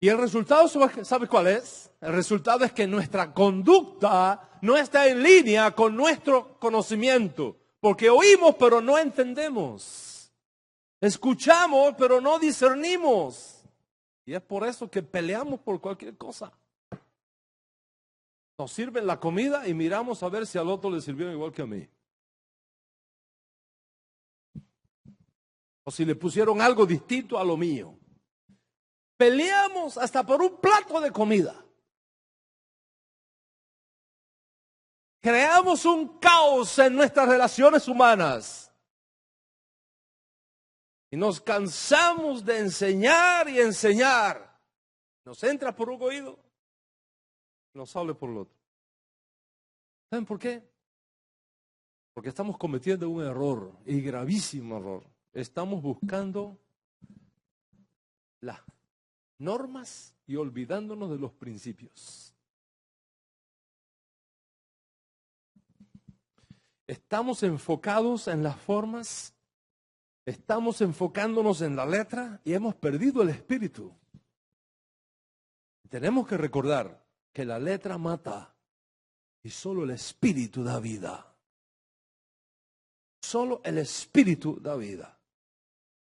Y el resultado, ¿sabes cuál es? El resultado es que nuestra conducta no está en línea con nuestro conocimiento. Porque oímos, pero no entendemos. Escuchamos, pero no discernimos. Y es por eso que peleamos por cualquier cosa. Nos sirven la comida y miramos a ver si al otro le sirvieron igual que a mí. O si le pusieron algo distinto a lo mío. Peleamos hasta por un plato de comida. Creamos un caos en nuestras relaciones humanas. Y nos cansamos de enseñar y enseñar. Nos entra por un oído, nos sale por el otro. ¿Saben por qué? Porque estamos cometiendo un error, y gravísimo error. Estamos buscando las normas y olvidándonos de los principios. Estamos enfocados en las formas, estamos enfocándonos en la letra y hemos perdido el espíritu. Tenemos que recordar que la letra mata y solo el espíritu da vida. Solo el espíritu da vida.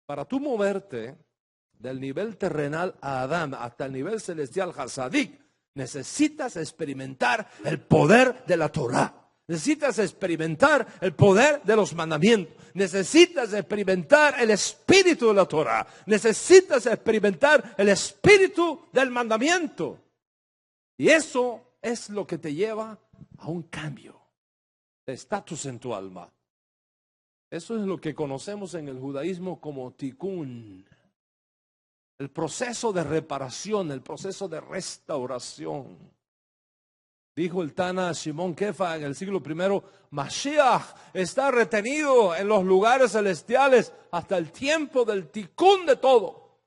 Para tú moverte del nivel terrenal a Adán hasta el nivel celestial Hasadik, necesitas experimentar el poder de la Torah. Necesitas experimentar el poder de los mandamientos. Necesitas experimentar el espíritu de la Torah. Necesitas experimentar el espíritu del mandamiento. Y eso es lo que te lleva a un cambio de estatus en tu alma. Eso es lo que conocemos en el judaísmo como tikkun. El proceso de reparación, el proceso de restauración. Dijo el Tana Shimon Kefa en el siglo I, Mashiach está retenido en los lugares celestiales hasta el tiempo del tikkun de todo,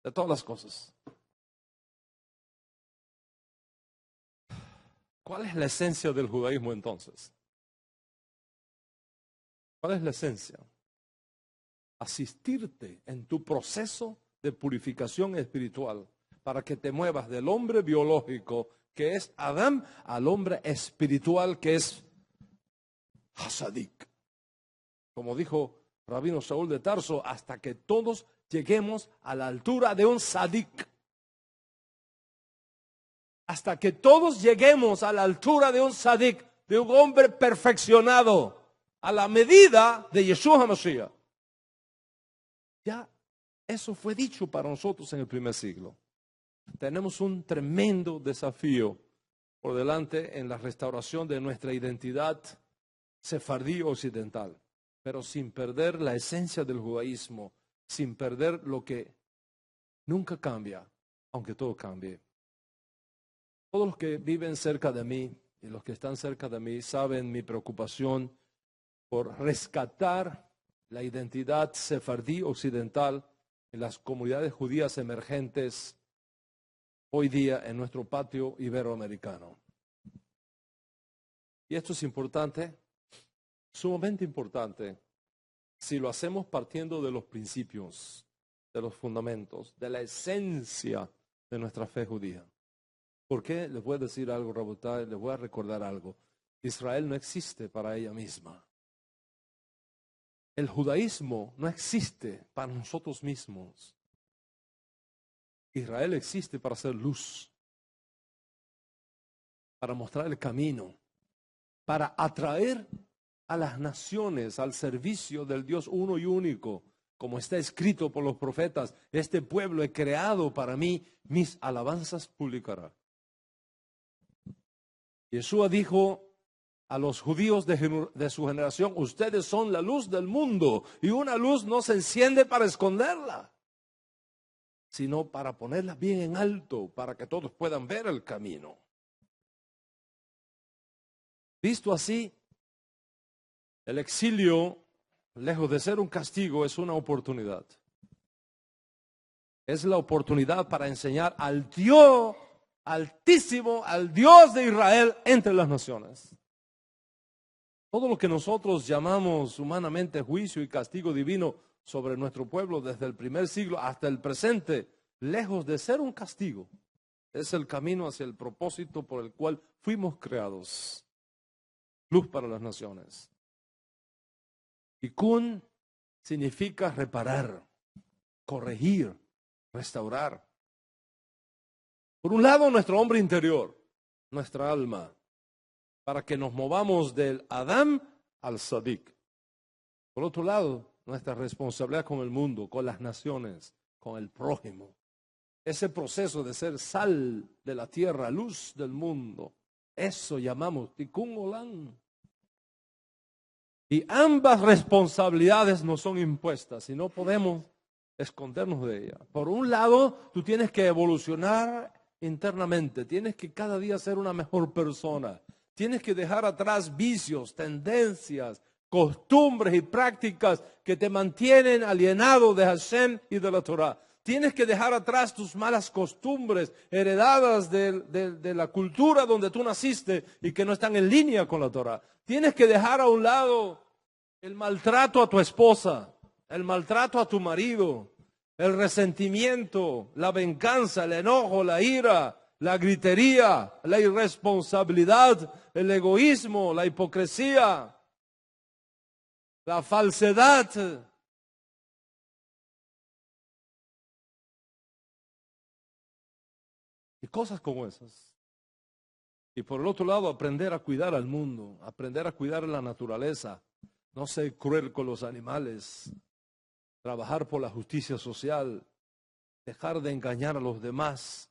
de todas las cosas. ¿Cuál es la esencia del judaísmo entonces? ¿Cuál es la esencia? Asistirte en tu proceso de purificación espiritual para que te muevas del hombre biológico que es Adán al hombre espiritual que es Hasadik. Como dijo Rabino Shaul de Tarso, hasta que todos lleguemos a la altura de un Sadik. Hasta que todos lleguemos a la altura de un Sadik, de un hombre perfeccionado. a la medida de Yeshua HaMashiach. Ya eso fue dicho para nosotros en el primer siglo. Tenemos un tremendo desafío por delante en la restauración de nuestra identidad sefardí occidental, pero sin perder la esencia del judaísmo, sin perder lo que nunca cambia, aunque todo cambie. Todos los que viven cerca de mí y los que están cerca de mí saben mi preocupación por rescatar la identidad sefardí occidental en las comunidades judías emergentes hoy día en nuestro patio iberoamericano. Y esto es importante, sumamente importante, si lo hacemos partiendo de los principios, de los fundamentos, de la esencia de nuestra fe judía. ¿Por qué? Les voy a decir algo, Rabotai, les voy a recordar algo. Israel no existe para ella misma. El judaísmo no existe para nosotros mismos. Israel existe para hacer luz, para mostrar el camino, para atraer a las naciones al servicio del Dios uno y único, como está escrito por los profetas: este pueblo he creado para mí, mis alabanzas publicará. Yeshua dijo a los judíos de su generación: ustedes son la luz del mundo, y una luz no se enciende para esconderla, sino para ponerla bien en alto, para que todos puedan ver el camino. Visto así, el exilio, lejos de ser un castigo, es una oportunidad. Es la oportunidad para enseñar al Dios Altísimo, al Dios de Israel entre las naciones. Todo lo que nosotros llamamos humanamente juicio y castigo divino sobre nuestro pueblo desde el primer siglo hasta el presente, lejos de ser un castigo, es el camino hacia el propósito por el cual fuimos creados. Luz para las naciones. Tikkun significa reparar, corregir, restaurar. Por un lado, nuestro hombre interior, nuestra alma, para que nos movamos del Adán al Sadik. Por otro lado, nuestra responsabilidad con el mundo, con las naciones, con el prójimo. Ese proceso de ser sal de la tierra, luz del mundo, eso llamamos Tikkun Olam. Y ambas responsabilidades nos son impuestas y no podemos escondernos de ellas. Por un lado, tú tienes que evolucionar internamente, tienes que cada día ser una mejor persona, tienes que dejar atrás vicios, tendencias, costumbres y prácticas que te mantienen alienado de Hashem y de la Torah. Tienes que dejar atrás tus malas costumbres heredadas de la cultura donde tú naciste y que no están en línea con la Torah. Tienes que dejar a un lado el maltrato a tu esposa, el maltrato a tu marido, el resentimiento, la venganza, el enojo, la ira, la gritería, la irresponsabilidad, el egoísmo, la hipocresía, la falsedad. Y cosas como esas. Y por el otro lado, aprender a cuidar al mundo, aprender a cuidar la naturaleza, no ser cruel con los animales, trabajar por la justicia social, dejar de engañar a los demás,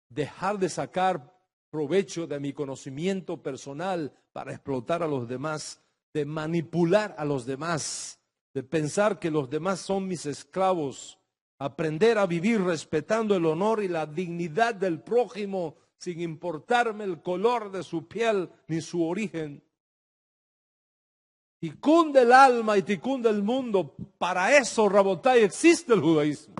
dejar de sacar provecho de mi conocimiento personal para explotar a los demás, de manipular a los demás, de pensar que los demás son mis esclavos, aprender a vivir respetando el honor y la dignidad del prójimo sin importarme el color de su piel ni su origen. Tikkun del alma y tikkun del mundo, para eso, Rabotai, existe el judaísmo.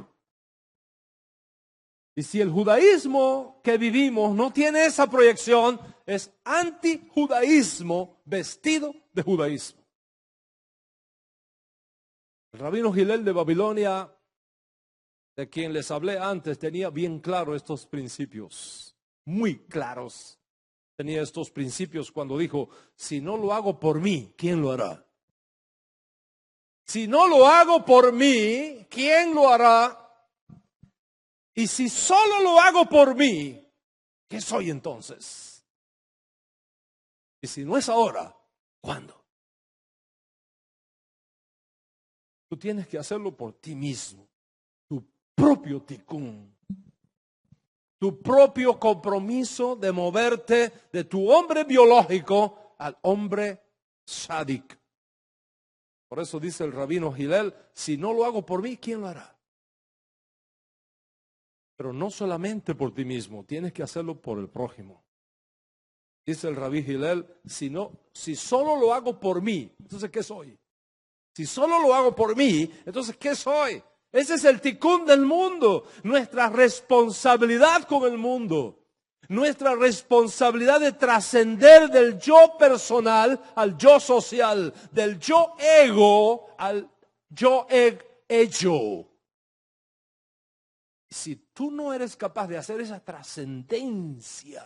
Y si el judaísmo que vivimos no tiene esa proyección, es antijudaísmo vestido de judaísmo. El rabino Hillel de Babilonia, de quien les hablé antes, tenía bien claro estos principios, muy claros. Tenía estos principios cuando dijo: si no lo hago por mí, ¿quién lo hará? Si no lo hago por mí, ¿quién lo hará? Y si solo lo hago por mí, ¿qué soy entonces? Y si no es ahora, ¿cuándo? Tú tienes que hacerlo por ti mismo, tu propio tikkun, tu propio compromiso de moverte de tu hombre biológico al hombre sádic. Por eso dice el rabino Hillel, si no lo hago por mí, ¿quién lo hará? Pero no solamente por ti mismo, tienes que hacerlo por el prójimo. Dice el rabí Hillel, si solo lo hago por mí, entonces ¿qué soy? Si solo lo hago por mí, entonces ¿qué soy? Ese es el tikkun del mundo, nuestra responsabilidad con el mundo, nuestra responsabilidad de trascender del yo personal al yo social, del yo ego al yo ello. Si tú no eres capaz de hacer esa trascendencia,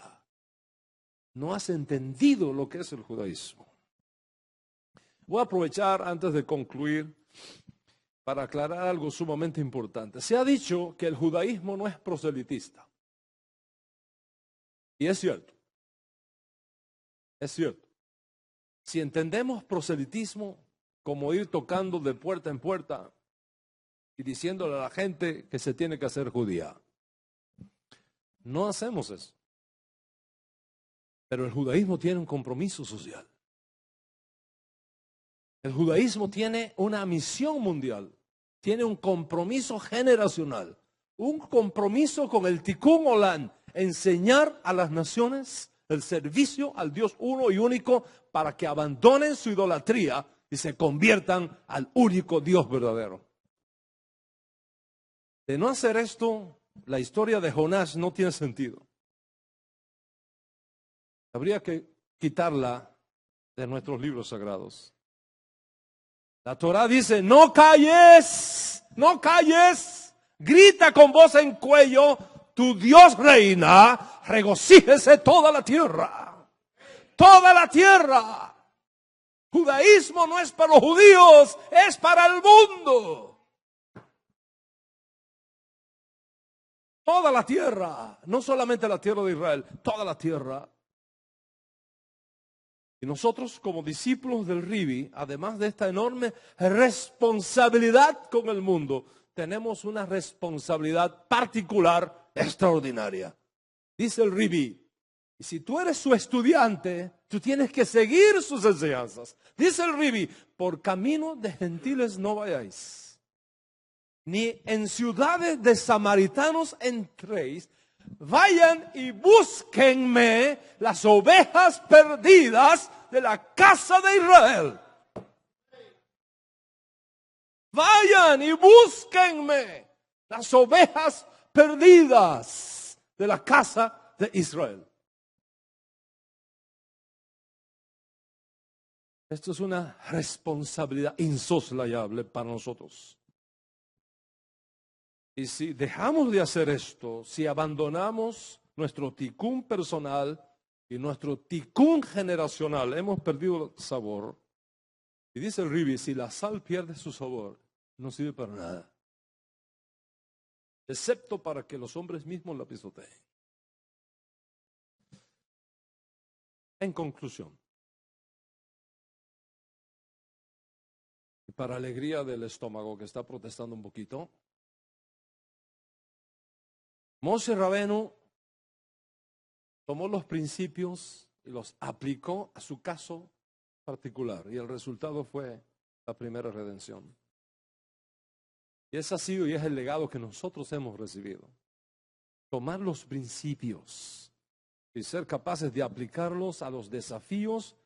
no has entendido lo que es el judaísmo. Voy a aprovechar antes de concluir para aclarar algo sumamente importante. Se ha dicho que el judaísmo no es proselitista. Y es cierto. Es cierto. Si entendemos proselitismo como ir tocando de puerta en puerta y diciéndole a la gente que se tiene que hacer judía, no hacemos eso. Pero el judaísmo tiene un compromiso social. El judaísmo tiene una misión mundial, tiene un compromiso generacional, un compromiso con el Tikkun Olam, enseñar a las naciones el servicio al Dios uno y único para que abandonen su idolatría y se conviertan al único Dios verdadero. De no hacer esto, la historia de Jonás no tiene sentido. Habría que quitarla de nuestros libros sagrados. La Torá dice, no calles, no calles, grita con voz en cuello, tu Dios reina, regocíjese toda la tierra, toda la tierra. Judaísmo no es para los judíos, es para el mundo. Toda la tierra, no solamente la tierra de Israel, toda la tierra. Y nosotros como discípulos del Ribi, además de esta enorme responsabilidad con el mundo, tenemos una responsabilidad particular extraordinaria. Dice el Ribi, y si tú eres su estudiante, tú tienes que seguir sus enseñanzas. Dice el Ribi, por camino de gentiles no vayáis, ni en ciudades de samaritanos entréis. Vayan y búsquenme las ovejas perdidas de la casa de Israel. Vayan y búsquenme las ovejas perdidas de la casa de Israel. Esto es una responsabilidad insoslayable para nosotros. Y si dejamos de hacer esto, si abandonamos nuestro tikkun personal y nuestro tikkun generacional, hemos perdido el sabor. Y dice el Ribi, si la sal pierde su sabor, no sirve para nada. Excepto para que los hombres mismos la pisoteen. En conclusión, y para alegría del estómago que está protestando un poquito, Moshe Rabenu tomó los principios y los aplicó a su caso particular y el resultado fue la primera redención. Y ese ha sido y es el legado que nosotros hemos recibido. Tomar los principios y ser capaces de aplicarlos a los desafíos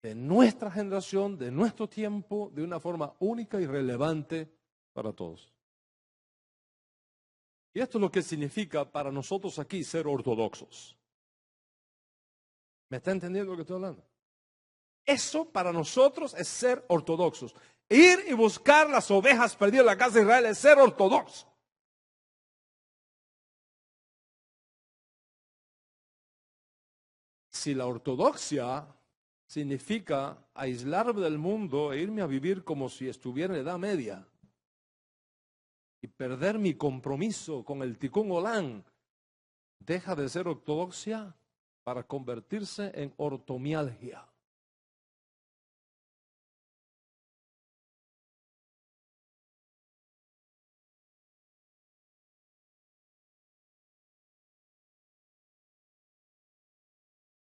de nuestra generación, de nuestro tiempo, de una forma única y relevante para todos. Y esto es lo que significa para nosotros aquí ser ortodoxos. ¿Me está entendiendo lo que estoy hablando? Eso para nosotros es ser ortodoxos. Ir y buscar las ovejas perdidas en la casa de Israel es ser ortodoxo. Si la ortodoxia significa aislarme del mundo e irme a vivir como si estuviera en la Edad Media y perder mi compromiso con el Tikkun Olam, deja de ser ortodoxia para convertirse en ortomialgia.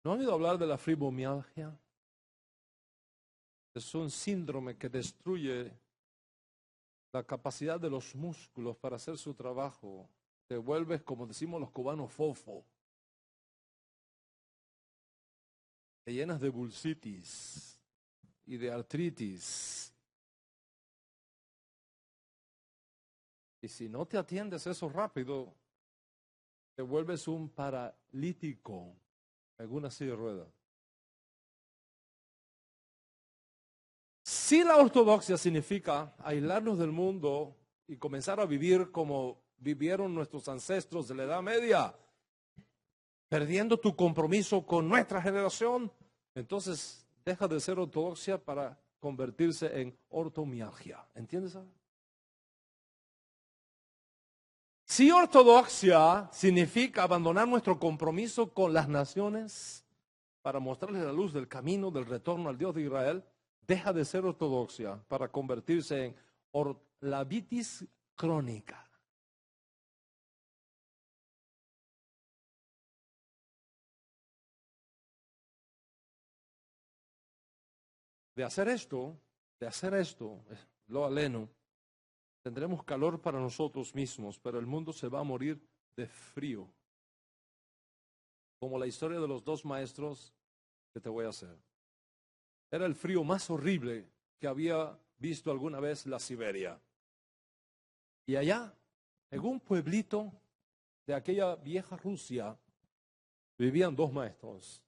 ¿No han oído hablar de la fibromialgia? Es un síndrome que destruye la capacidad de los músculos para hacer su trabajo. Te vuelves, como decimos los cubanos, fofo. Te llenas de bursitis y de artritis. Y si no te atiendes eso rápido, te vuelves un paralítico en una silla de ruedas. Si la ortodoxia significa aislarnos del mundo y comenzar a vivir como vivieron nuestros ancestros de la Edad Media, perdiendo tu compromiso con nuestra generación, entonces deja de ser ortodoxia para convertirse en ortomialgia. ¿Entiendes? Si ortodoxia significa abandonar nuestro compromiso con las naciones para mostrarles la luz del camino del retorno al Dios de Israel, deja de ser ortodoxia para convertirse en orlabitis crónica. De hacer esto, lo aleno, tendremos calor para nosotros mismos, pero el mundo se va a morir de frío. Como la historia de los dos maestros que te voy a hacer. Era el frío más horrible que había visto alguna vez la Siberia. Y allá, en un pueblito de aquella vieja Rusia, vivían dos maestros.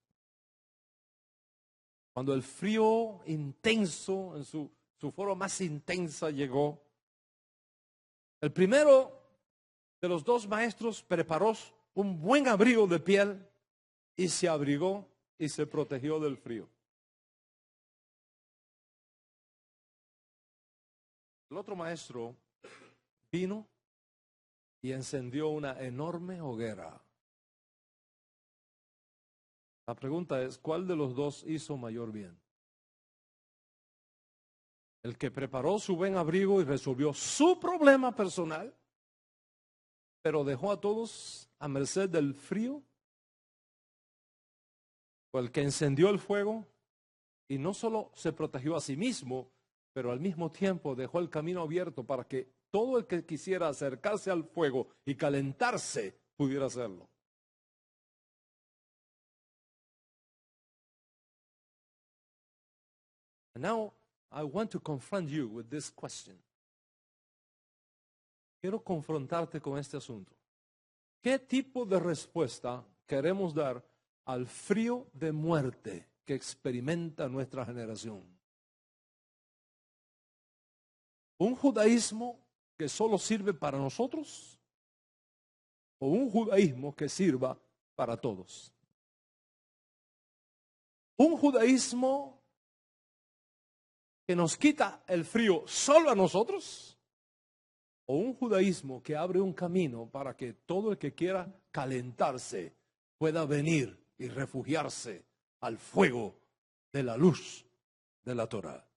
Cuando el frío intenso, en su forma más intensa llegó, el primero de los dos maestros preparó un buen abrigo de piel y se abrigó y se protegió del frío. El otro maestro vino y encendió una enorme hoguera. La pregunta es, ¿cuál de los dos hizo mayor bien? ¿El que preparó su buen abrigo y resolvió su problema personal, pero dejó a todos a merced del frío? ¿O el que encendió el fuego y no solo se protegió a sí mismo, pero al mismo tiempo dejó el camino abierto para que todo el que quisiera acercarse al fuego y calentarse pudiera hacerlo? And now I want to confront you with this question. Quiero confrontarte con este asunto. ¿Qué tipo de respuesta queremos dar al frío de muerte que experimenta nuestra generación? ¿Un judaísmo que solo sirve para nosotros? ¿O un judaísmo que sirva para todos? ¿Un judaísmo que nos quita el frío solo a nosotros? ¿O un judaísmo que abre un camino para que todo el que quiera calentarse pueda venir y refugiarse al fuego de la luz de la Torá?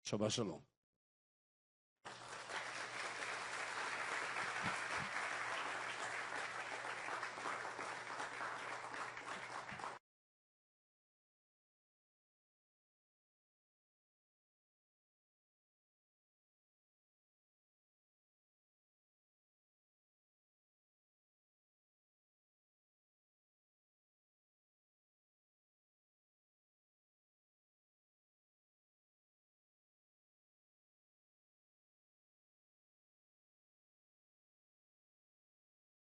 Shabbat Shalom.